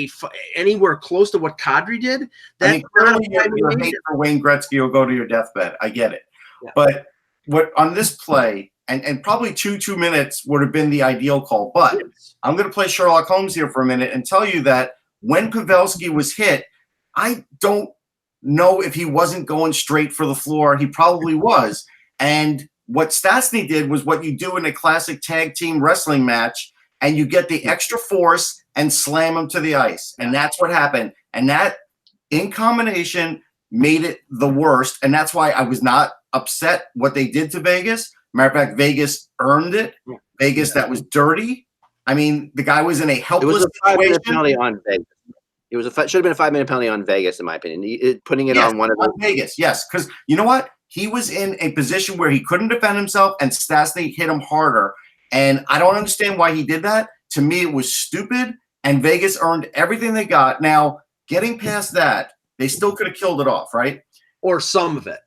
anywhere close to what Kadri did? Clearly your hate for Wayne Gretzky will go to your deathbed. I get it. Yeah. But what on this play, and probably 2 minutes would have been the ideal call. But I'm going to play Sherlock Holmes here for a minute and tell you that when Pavelski was hit, I don't know if he wasn't going straight for the floor. He probably was. And what Stastny did was what you do in a classic tag team wrestling match, and you get the extra force and slam him to the ice. And that's what happened. And that, in combination, made it the worst. And that's why I was not upset what they did to Vegas. Matter of fact, Vegas earned it. Vegas, that was dirty. I mean, the guy was in a helpless situation. Penalty on Vegas. It was should have been a 5-minute penalty on Vegas, in my opinion. Putting it on one of Vegas, yes, because you know what? He was in a position where he couldn't defend himself, and Stastny hit him harder. And I don't understand why he did that. To me, it was stupid, and Vegas earned everything they got. Now, getting past that, they still could have killed it off, right? Or some of it.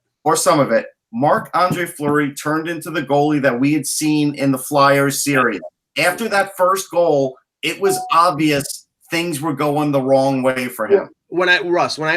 Marc-Andre Fleury turned into the goalie that we had seen in the Flyers series. After that first goal, it was obvious things were going the wrong way for him. When I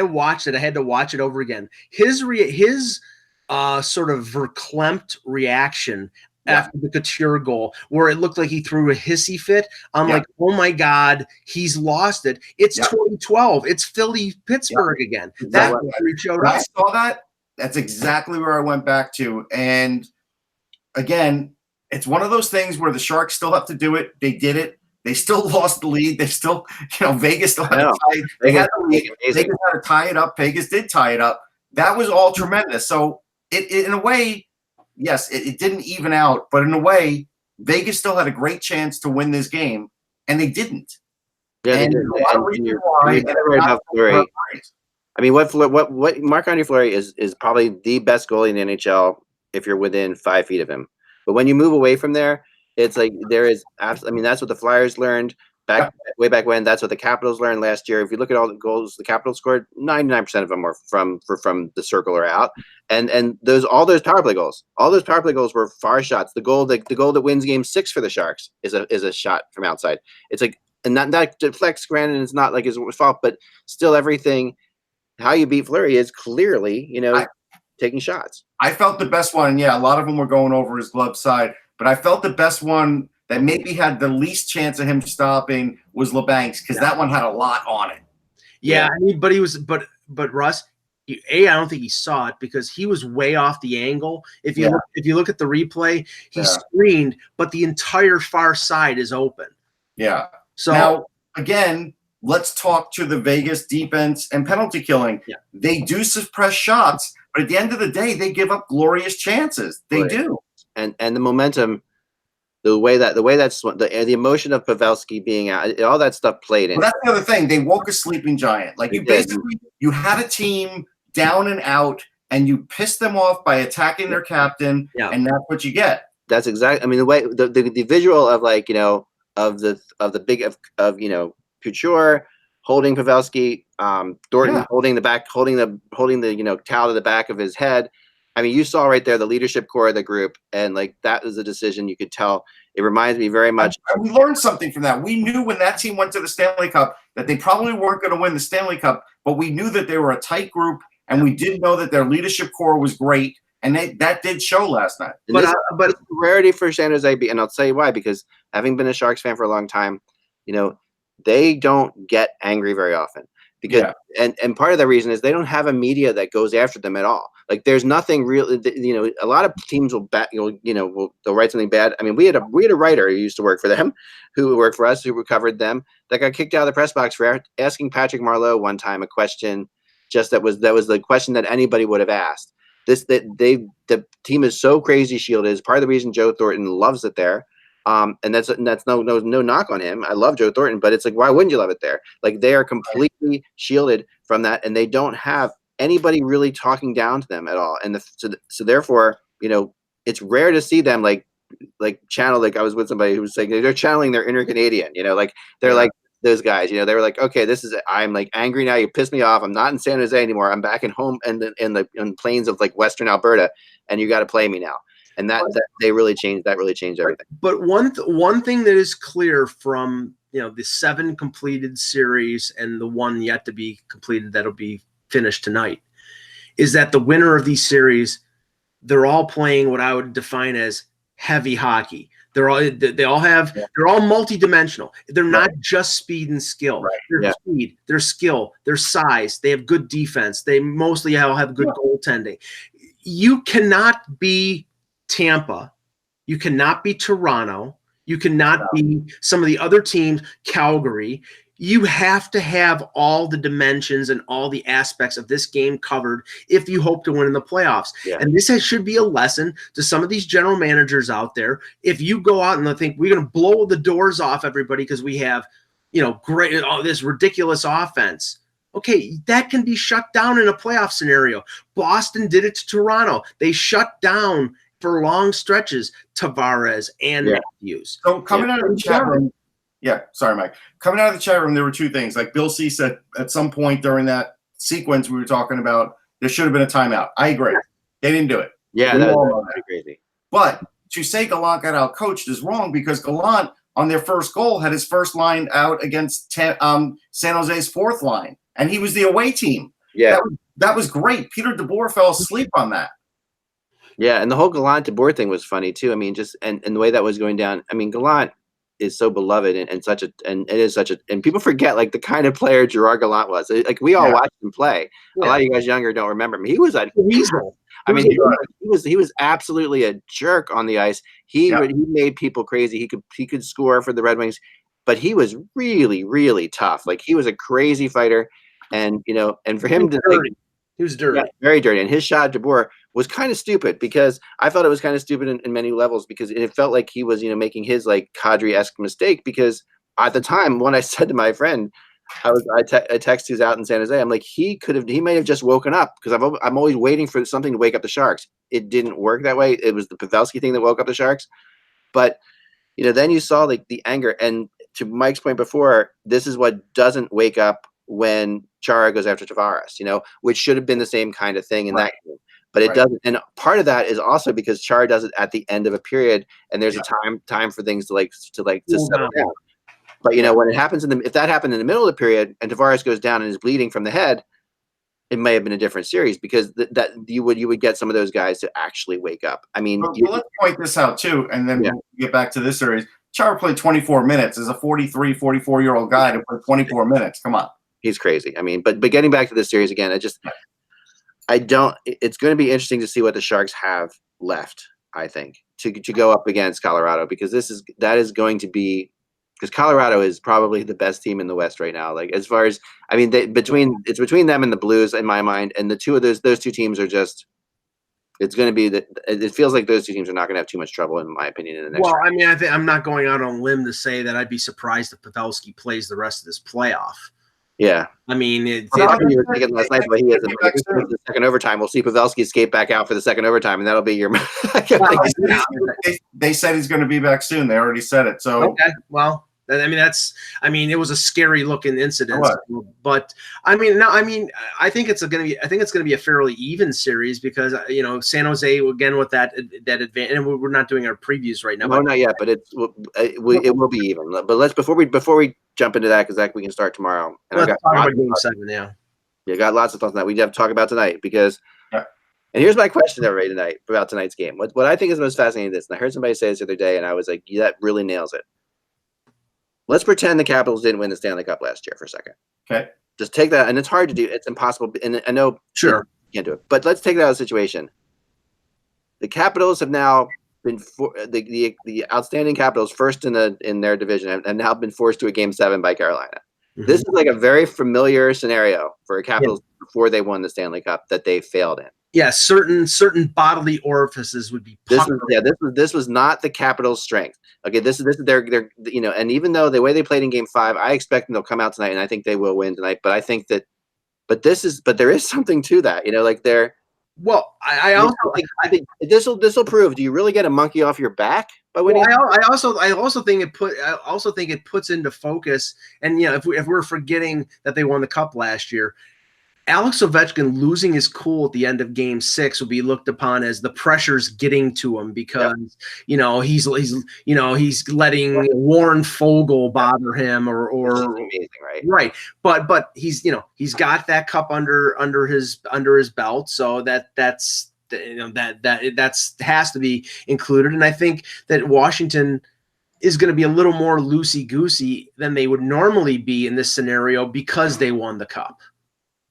watched it, I had to watch it over again. His sort of verklempt reaction after the Couture goal, where it looked like he threw a hissy fit. I'm like, oh my God, he's lost it. It's 2012. It's Philly-Pittsburgh again. That's where he showed up. I saw that. That's exactly where I went back to. And again, it's one of those things where the Sharks still have to do it. They did it. They still lost the lead. They still, Vegas still had to tie. They had the lead. Vegas had to tie it up. Vegas did tie it up. That was all tremendous. So it in a way, yes, it didn't even out, but in a way, Vegas still had a great chance to win this game, and they didn't. Yeah, they did. I mean, what Marc-Andre Fleury is probably the best goalie in the NHL if you're within 5 feet of him. But when you move away from there, it's like there is. I mean, that's what the Flyers learned way back when. That's what the Capitals learned last year. If you look at all the goals the Capitals scored, 99% of them were from the circle or out. And all those power play goals were far shots. The goal that wins Game 6 for the Sharks is a shot from outside. It's like, and that deflects. Granted, it's not like his fault, but still, everything. How you beat Fleury is clearly, taking shots. I felt the best one. Yeah, a lot of them were going over his glove side, but I felt the best one that maybe had the least chance of him stopping was LeBank's, because that one had a lot on it. Yeah, I mean, but Russ, I don't think he saw it because he was way off the angle. If you look at the replay, he screened, but the entire far side is open. Yeah. So now again, let's talk to the Vegas defense and penalty killing. Yeah. They do suppress shots, but at the end of the day, they give up glorious chances. They do. And the momentum, the way that's the emotion of Pavelski being out, all that stuff played in. Well, that's the other thing. They woke a sleeping giant. Like you had a team down and out, and you pissed them off by attacking their captain, and that's what you get. That's exactly. I mean, the way the visual of of the big Couture holding Pavelski, Thornton holding the towel to the back of his head. I mean, you saw right there the leadership core of the group, and that was a decision you could tell. It reminds me very much. We learned something from that. We knew when that team went to the Stanley Cup that they probably weren't going to win the Stanley Cup, but we knew that they were a tight group, and we did know that their leadership core was great, and that did show last night. But it's a rarity for San Jose, and I'll tell you why. Because having been a Sharks fan for a long time, they don't get angry very often. Because and part of the reason is they don't have a media that goes after them at all. Like there's nothing real. A lot of teams will they'll write something bad. I mean, we had a writer who used to work for them, who worked for us, who covered them, that got kicked out of the press box for asking Patrick Marleau one time a question, that was the question that anybody would have asked. The team is so crazy shielded. Is part of the reason Joe Thornton loves it there. And that's no knock on him. I love Joe Thornton, but it's like, why wouldn't you love it there? Like they are completely shielded from that, and they don't have anybody really talking down to them at all. And so therefore, it's rare to see them like channel. Like I was with somebody who was saying they're channeling their inner Canadian. They're like those guys. They were like, okay, I'm like angry now. You pissed me off. I'm not in San Jose anymore. I'm back at home in the plains of like Western Alberta, and you got to play me now. And that really changed everything. But one thing that is clear from the 7 completed series and the one yet to be completed that'll be finished tonight is that the winner of these series, they're all playing what I would define as heavy hockey. They're all multidimensional. They're not just speed and skill. Right. Their speed, their skill, their size. They have good defense. They mostly all have good goaltending. You cannot be Tampa, you cannot be Toronto, you cannot be some of the other teams, Calgary. You have to have all the dimensions and all the aspects of this game covered if you hope to win in the playoffs. Yeah. And this should be a lesson to some of these general managers out there. If you go out and think we're going to blow the doors off everybody because we have, this ridiculous offense. Okay, that can be shut down in a playoff scenario. Boston did it to Toronto. They shut down for long stretches Tavares and Matthews. So coming out of the chat room, sorry, Mike. Coming out of the chat room, there were 2 things. Like Bill C said at some point during that sequence we were talking about, there should have been a timeout. I agree. They didn't do it. Yeah, that was crazy. But to say Gallant got out coached is wrong because Gallant on their first goal had his first line out against San Jose's 4th line, and he was the away team. Yeah, that was great. Peter DeBoer fell asleep on that. Yeah, and the whole Gallant DeBoer thing was funny too. I mean, just and the way that was going down. I mean, Gallant is so beloved and people forget like the kind of player Gerard Gallant was. Like we all watched him play. Yeah. A lot of you guys younger don't remember him. He was a weasel. I mean, he was absolutely a jerk on the ice. He made people crazy. He could score for the Red Wings, but he was really, really tough. Like he was a crazy fighter, and and for him to he was dirty, very dirty. And his shot at DeBoer was kind of stupid because I thought it was kind of stupid in many levels because it felt like he was making his like Kadri-esque mistake because at the time when I said to my friend, I text who's out in San Jose, I'm like he may have just woken up because I'm always waiting for something to wake up the Sharks. It didn't work that way. It was the Pavelski thing that woke up the Sharks, but then you saw like the anger. And to Mike's point before, this is what doesn't wake up when Chara goes after Tavares, which should have been the same kind of thing in that game. But it doesn't. And part of that is also because Chara does it at the end of a period, and there's a time for things to settle down. But when it happens if that happened in the middle of the period and Tavares goes down and is bleeding from the head, it may have been a different series because that you would get some of those guys to actually wake up. I mean, let's point this out too, and then we'll get back to this series. Chara played 24 minutes as a 43, 44-year-old guy to play 24 minutes. Come on. He's crazy. I mean, but getting back to this series again, It's going to be interesting to see what the Sharks have left, I think, to go up against Colorado, because that is going to be, because Colorado is probably the best team in the West right now. Like, as far as, I mean, it's between them and the Blues in my mind, and the two of those two teams are just. It's going to be that it feels like those two teams are not going to have too much trouble, in my opinion, in the next round. I mean, I'm not going out on a limb to say that I'd be surprised if Pavelski plays the rest of this playoff. Yeah. I mean, you were thinking last night, but he has the second overtime. We'll see Pavelski skate back out for the second overtime, and that'll be your. They said he's going to be back soon. They already said it. So okay, well. I mean, it was a scary looking incident, but I think it's going to be a fairly even series, because San Jose again with that advantage, and we're not doing our previews right now. No, not yet, but it will be even. But let's before we jump into that, because we can start tomorrow. And let's talk about Game 7 now. Yeah, got lots of thoughts on that. We have to talk about tonight, because. Yeah. And here's my question, everybody, tonight about tonight's game. What I think is most fascinating is this, and I heard somebody say this the other day, and I was like, yeah, that really nails it. Let's pretend the Capitals didn't win the Stanley Cup last year for a second. Okay. Just take that, and it's hard to do. It's impossible, and I know sure you can't do it. But let's take that out of the situation. The Capitals have now been the outstanding Capitals, first in their division, have now been forced to a Game 7 by Carolina. Mm-hmm. This is like a very familiar scenario for a Capitals before they won the Stanley Cup that they failed in. Yeah, certain bodily orifices would be puckered. This was not the Capitals' strength. Okay, this is their and even though the way they played in Game 5, I expect them to come out tonight, and I think they will win tonight. But I think that, but there is something to that, like they're. Well, I think this will prove. Do you really get a monkey off your back by winning? Well, I also think it puts into focus, and if we're forgetting that they won the Cup last year. Alex Ovechkin losing his cool at the end of Game 6 will be looked upon as the pressure's getting to him, because he's letting Warren Foegele bother him or amazing, right? But he's got that cup under his belt, so that has to be included, and I think that Washington is going to be a little more loosey-goosey than they would normally be in this scenario because they won the Cup.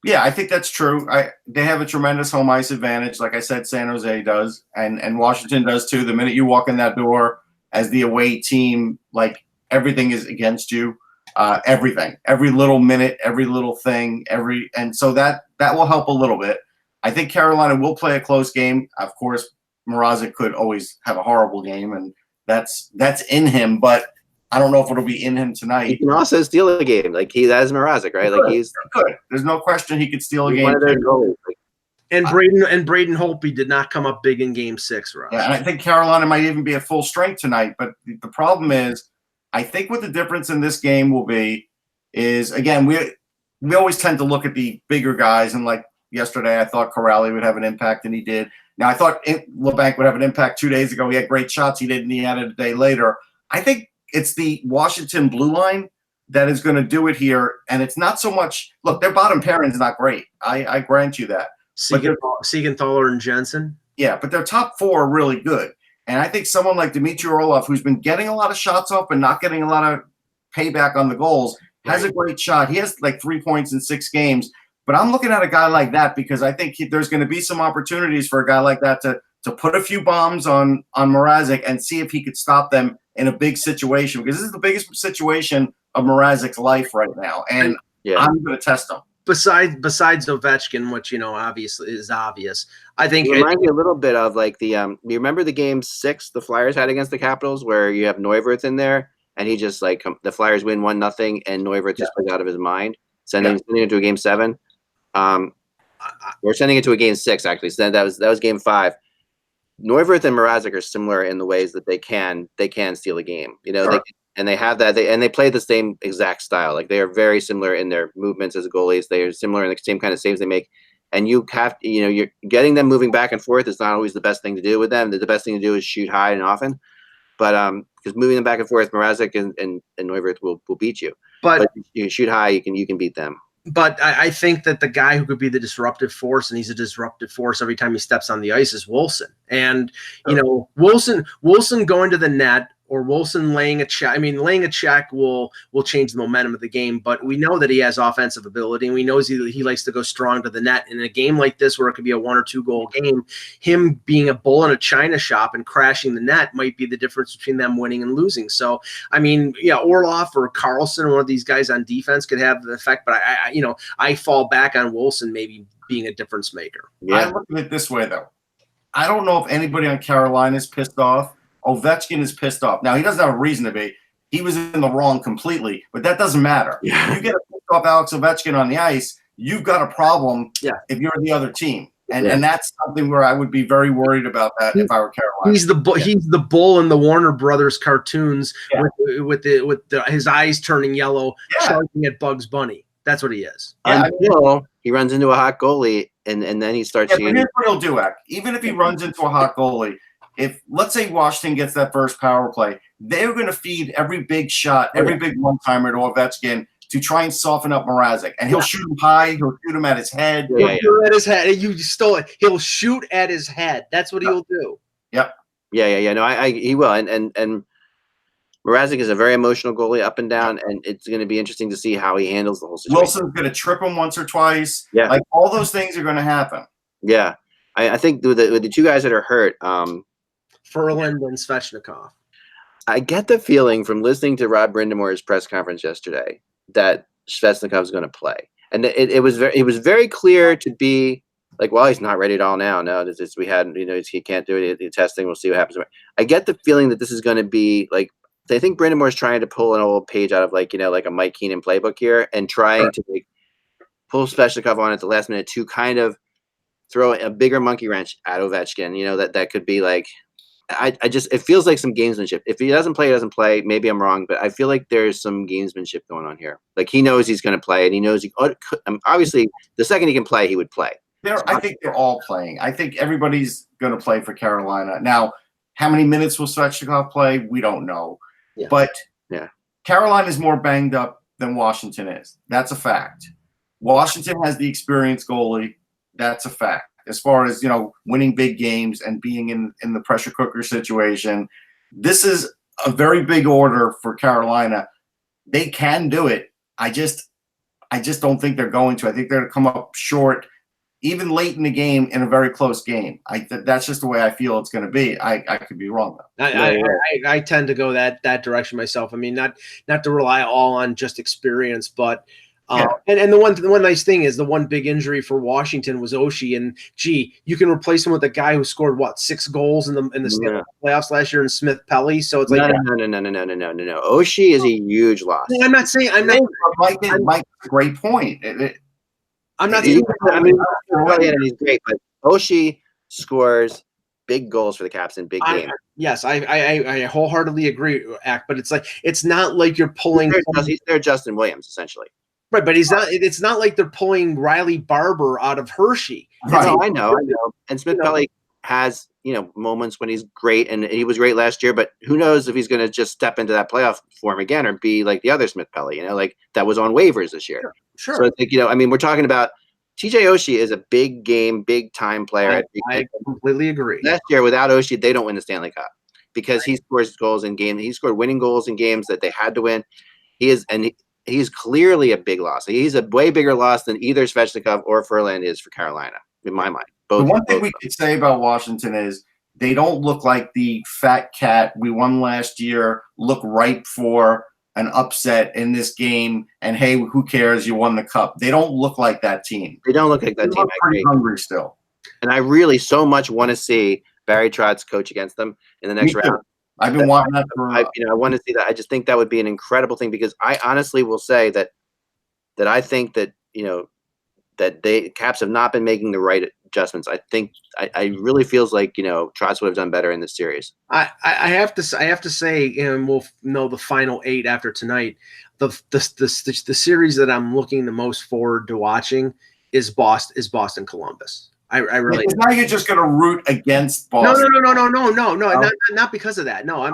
Yeah, I think that's true. They have a tremendous home ice advantage. Like I said, San Jose does, and Washington does too. The minute you walk in that door as the away team, like everything is against you. Everything, every little minute, every little thing, and so that will help a little bit. I think Carolina will play a close game. Of course, Mrazek could always have a horrible game, and that's in him, but I don't know if it'll be in him tonight. He can also steal a game, like that's Mrazek, right? Like he's good. There's no question he could steal a game. And Braden Holtby did not come up big in Game 6, Russ. Yeah, and I think Carolina might even be at full strength tonight. But the problem is, I think what the difference in this game will be is, again, we always tend to look at the bigger guys, and like yesterday, I thought Corrali would have an impact, and he did. Now I thought LeBanc would have an impact 2 days ago. He had great shots. He didn't. He had it a day later. I think it's the Washington blue line that is going to do it here. And it's not so much – look, their bottom pairing is not great. I grant you that. Siegenthaler and Jensen? Yeah, but their top four are really good. And I think someone like Dmitry Orlov, who's been getting a lot of shots off and not getting a lot of payback on the goals, has a great shot. He has like 3 points in 6 games. But I'm looking at a guy like that because I think there's going to be some opportunities for a guy like that to put a few bombs on Mrazek and see if he could stop them in a big situation, because this is the biggest situation of Mrazek's life right now, and I'm going to test him. Besides Ovechkin, which obviously is obvious, I think it reminds me a little bit of like the you remember the Game 6 the Flyers had against the Capitals, where you have Neuwirth in there, and he just like the Flyers win 1-0, and Neuwirth just plays out of his mind, sending it to a Game 7. We're sending it to a Game 6 actually. So that was Game 5. Neuwirth and Mrazek are similar in the ways that they can steal a game, sure. They have that, they play the same exact style. Like they are very similar in their movements as goalies. They are similar in the same kind of saves they make. And you have, you're getting them moving back and forth is not always the best thing to do with them. The best thing to do is shoot high and often. But because moving them back and forth, Mrazek and Neuwirth will beat you. But you shoot high, you can beat them. But I think that the guy who could be the disruptive force, and he's a disruptive force every time he steps on the ice, is Wilson. And Wilson going to the net or Wilson laying a check. I mean, laying a check will change the momentum of the game, but we know that he has offensive ability, and we know he likes to go strong to the net. In a game like this where it could be a 1 or 2 goal game, him being a bull in a china shop and crashing the net might be the difference between them winning and losing. So, I mean, yeah, Orlov or Carlson, one of these guys on defense could have the effect, but I fall back on Wilson maybe being a difference maker. Yeah. I look at it this way, though. I don't know if anybody on Carolina is pissed off. Ovechkin is pissed off. Now, he doesn't have a reason to be. He was in the wrong completely, but that doesn't matter. Yeah. You get a pissed off Alex Ovechkin on the ice, you've got a problem if you're the other team. And that's something where I would be very worried about that if I were Carolina. He's the bull in the Warner Brothers cartoons with his eyes turning yellow, charging at Bugs Bunny. That's what he is. Until he runs into a hot goalie, and then he starts. But here's what he'll do, Ak. Even if he runs into a hot goalie, if let's say Washington gets that first power play, they're going to feed every big shot, every big one-timer to Ovechkin to try and soften up Mrazek, and he'll shoot him high. He'll shoot him at his head. Shoot at his head. You stole it. He'll shoot at his head. That's what he'll do. Yep. Yeah. No, he will, and Mrazek is a very emotional goalie, up and down, and it's going to be interesting to see how he handles the whole situation. Wilson's going to trip him once or twice. Yeah, like all those things are going to happen. Yeah, I think with the 2 guys that are hurt, Ferland and Svechnikov. I get the feeling from listening to Rod Brindamore's press conference yesterday that Svechnikov is going to play, and it was very clear to be like, well, he's not ready at all now. No, we had he can't do it. The testing, we'll see what happens. I get the feeling that this is going to be like. I think Brindamore is trying to pull an old page out of like a Mike Keenan playbook here and trying to pull Svechnikov on at the last minute to kind of throw a bigger monkey wrench at Ovechkin. That could be like, it feels like some gamesmanship. If he doesn't play, he doesn't play. Maybe I'm wrong, but I feel like there's some gamesmanship going on here. Like he knows he's going to play, and he knows obviously the second he can play, he would play. I think they're all playing. I think everybody's going to play for Carolina. Now, how many minutes will Svechnikov play? We don't know. Yeah. But Carolina is more banged up than Washington is. That's a fact. Washington has the experienced goalie. That's a fact. As far as, winning big games and being in the pressure cooker situation, this is a very big order for Carolina. They can do it. I just don't think they're going to. I think they're going to come up short, even late in the game in a very close game. That's just the way I feel it's going to be. I could be wrong though. I tend to go that direction myself. I mean, not to rely all on just experience, but and the one nice thing is the one big injury for Washington was Oshie, and you can replace him with a guy who scored 6 goals in the playoffs last year in Smith Pelly. So it's no. Oshie is a huge loss. No, I'm not saying. Mike's a great point. I'm not saying. He's great, but Oshie scores big goals for the Caps in big games. Yes, I wholeheartedly agree, Ak, but it's not like you're pulling. He's their Justin Williams, essentially. Right, but he's not. It's not like they're pulling Riley Barber out of Hershey. Right. I know. And Smith Pelly has moments when he's great, and he was great last year. But who knows if he's going to just step into that playoff form again, or be like the other Smith Pelly, like that was on waivers this year. Sure. So I think we're talking about TJ Oshie is a big game, big time player. I completely agree. Last year, without Oshie, they don't win the Stanley Cup because he scores goals in games. He scored winning goals in games that they had to win. He's clearly a big loss. He's a way bigger loss than either Svechnikov or Ferland is for Carolina, in my mind. The one thing we could say about Washington is they don't look like the fat cat we won last year, look ripe for an upset in this game, and hey, who cares? You won the cup. They don't look like that team. They don't look like that team. Pretty hungry still. And I really so much want to see Barry Trotz coach against them in the next round. I've been watching that for. I want to see that. I just think that would be an incredible thing because I honestly will say that I think that that the Caps have not been making the right adjustments. I think I really feels like Trotz would have done better in this series. I have to say, and we'll know the final 8 after tonight. The series that I'm looking the most forward to watching is Boston Columbus. I really. Because now you're just going to root against Boston. No. Not because of that. No, I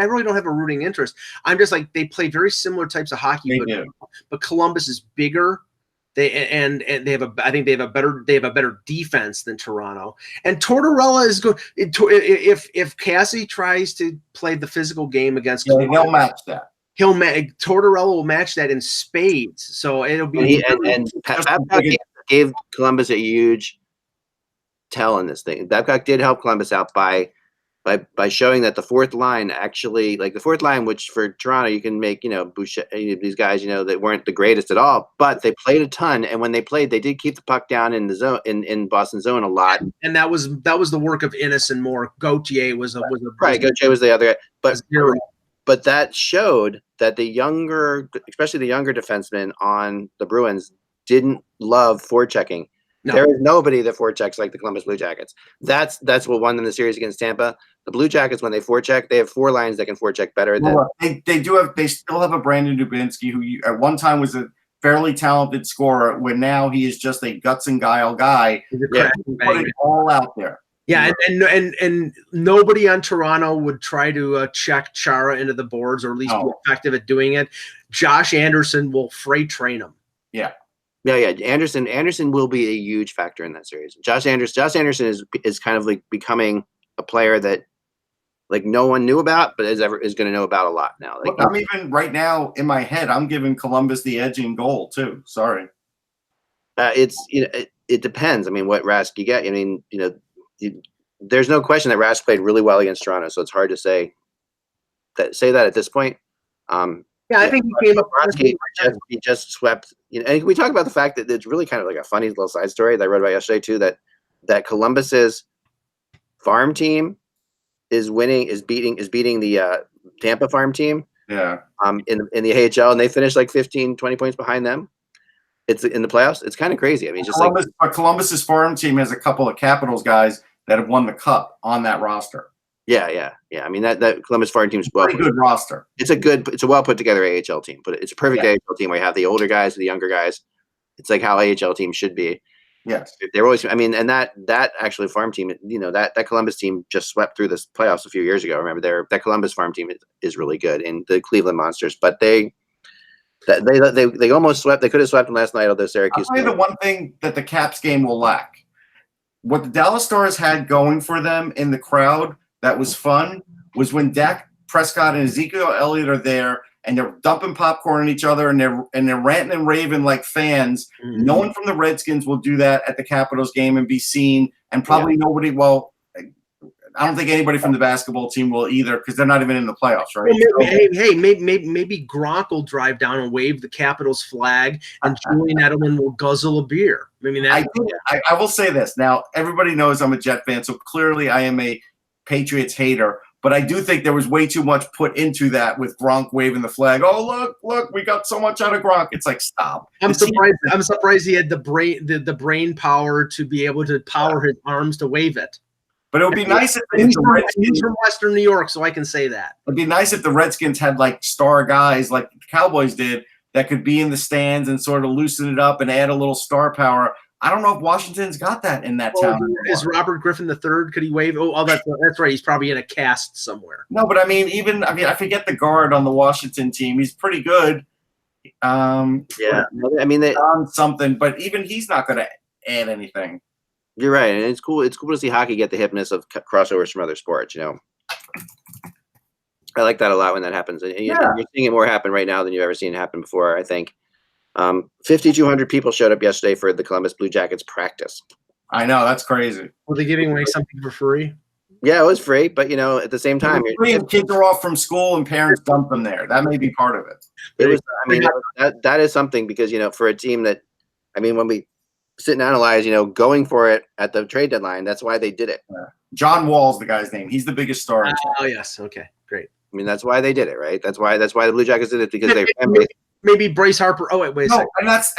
really don't have a rooting interest. I'm just like they play very similar types of hockey, but Columbus is bigger. They have I think they have a better defense than Toronto. And Tortorella is good. If Cassie tries to play the physical game against Columbus, he'll match that. Tortorella will match that in spades. So it'll be and Babcock gave Columbus a huge tell in this thing. Babcock did help Columbus out by showing that the fourth line actually, like the fourth line, which for Toronto you can make, Boucher, these guys, that weren't the greatest at all, but they played a ton, and when they played, they did keep the puck down in the zone, in Boston zone a lot. And that was the work of Innes and Moore. Gauthier was Gauthier was the other guy, but that showed that especially the younger defensemen on the Bruins didn't love forechecking. No. There is nobody that forechecks like the Columbus Blue Jackets. That's what won them the series against Tampa. The Blue Jackets, when they forecheck, they have four lines that can forecheck better. They still have a Brandon Dubinsky, who at one time was a fairly talented scorer, when now he is just a guts and guile guy. Put it all out there. Yeah, and nobody on Toronto would try to check Chara into the boards, or at least be effective at doing it. Josh Anderson will freight train him. Yeah. Yeah. Anderson will be a huge factor in that series. Josh Anderson is kind of like becoming a player that like no one knew about, but is going to know about a lot now. Like, I'm even right now in my head, I'm giving Columbus the edge in goal too. Sorry. It depends. I mean, what Rask you get. I mean, there's no question that Rask played really well against Toronto, so it's hard to say that at this point. I think he came up. He just swept. And we talk about the fact that it's really kind of like a funny little side story that I read about yesterday too. That Columbus's farm team is beating the Tampa farm team. Yeah. In the AHL, and they finished like 15, 20 points behind them. It's in the playoffs. It's kind of crazy. I mean, Columbus's farm team has a couple of Capitals guys that have won the cup on that roster. Yeah. I mean, that Columbus farm team's pretty good roster. It's a well put together AHL team, but it's a perfect AHL team where you have the older guys, the younger guys. It's like how AHL teams should be. Yes, they're always. I mean, and that actually farm team, that Columbus team just swept through this playoffs a few years ago. Remember, that Columbus farm team is really good, and the Cleveland Monsters, but they almost swept. They could have swept them last night. Although Syracuse. I'll tell you the one thing that the Caps game will lack. What the Dallas Stars had going for them in the crowd that was fun was when Dak Prescott and Ezekiel Elliott are there and they're dumping popcorn on each other and they're ranting and raving like fans. Mm-hmm. No one from the Redskins will do that at the Capitals game and be seen, and probably nobody. Well, I don't think anybody from the basketball team will either, because they're not even in the playoffs, right? Well, maybe Gronk will drive down and wave the Capitals flag, and Julian Edelman will guzzle a beer. I mean, I will say this. Now, everybody knows I'm a Jet fan, so clearly I am a Patriots hater. But I do think there was way too much put into that with Gronk waving the flag. Oh, look, we got so much out of Gronk. It's like, stop. I'm surprised he had the brain power to be able to power his arms to wave it. But it would be nice if he's from Western New York, so I can say that. It'd be nice if the Redskins had like star guys like the Cowboys did that could be in the stands and sort of loosen it up and add a little star power. I don't know if Washington's got that in that town. Is Robert Griffin III? Could he wave? Oh, that's right. He's probably in a cast somewhere. No, but I mean, I forget the guard on the Washington team. He's pretty good. I mean, they on something, but even he's not going to add anything. You're right, and it's cool. It's cool to see hockey get the hipness of crossovers from other sports. I like that a lot when that happens. And you're seeing it more happen right now than you've ever seen it happen before. I think 5,200 people showed up yesterday for the Columbus Blue Jackets practice. I know, that's crazy. Were they giving away something for free? Yeah, it was free, but at the same time, kids are off from school and parents dump them there. That may be part of it. It was. I mean, that is something because for a team that, when we sit and analyze, going for it at the trade deadline. That's why they did it. Yeah. John Wall's the guy's name. He's the biggest star. Oh yes, okay, great. That's why they did it, right? That's why the Blue Jackets did it because they maybe Bryce Harper. Oh wait a second.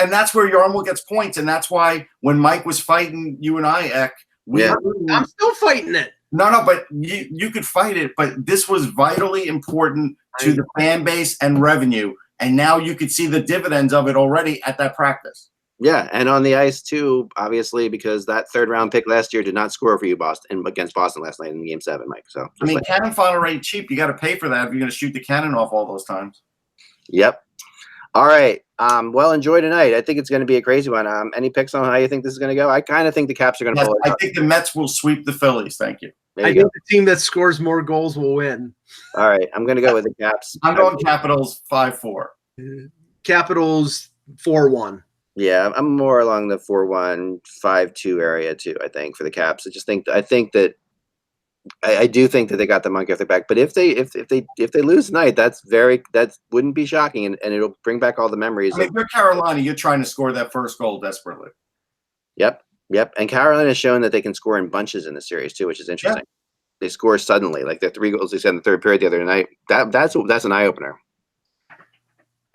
And that's where Yarmouth gets points, and that's why when Mike was fighting you and I, Eck, I'm still fighting it. No, but you could fight it, but this was vitally important to the fan base and revenue, and now you could see the dividends of it already at that practice. Yeah, and on the ice too, obviously, because that third-round pick last year did not score for you, against Boston last night in Game 7, Mike. So cannon fodder ain't cheap. You got to pay for that if you're going to shoot the cannon off all those times. Yep. All right, Well, enjoy tonight. I think it's going to be a crazy one. Any picks on how you think this is going to go? I kind of think the Caps are going to pull it. I think the Mets will sweep the Phillies. Thank you. I think the team that scores more goals will win. All right, I'm going to go with the Caps. I'm going Capitals 5-4. Capitals 4-1. Yeah, I'm more along the 4-1, 5-2 area too. I think for the Caps. I do think that they got the monkey off their back. But if they lose tonight, that wouldn't be shocking, and it'll bring back all the memories. I mean, if you're Carolina, you're trying to score that first goal desperately. Yep. And Carolina has shown that they can score in bunches in the series too, which is interesting. Yeah. They score suddenly, like the 3 goals they said in the third period the other night. That's an eye opener.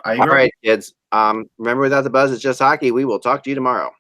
All right, kids. Remember, without the buzz, it's just hockey. We will talk to you tomorrow.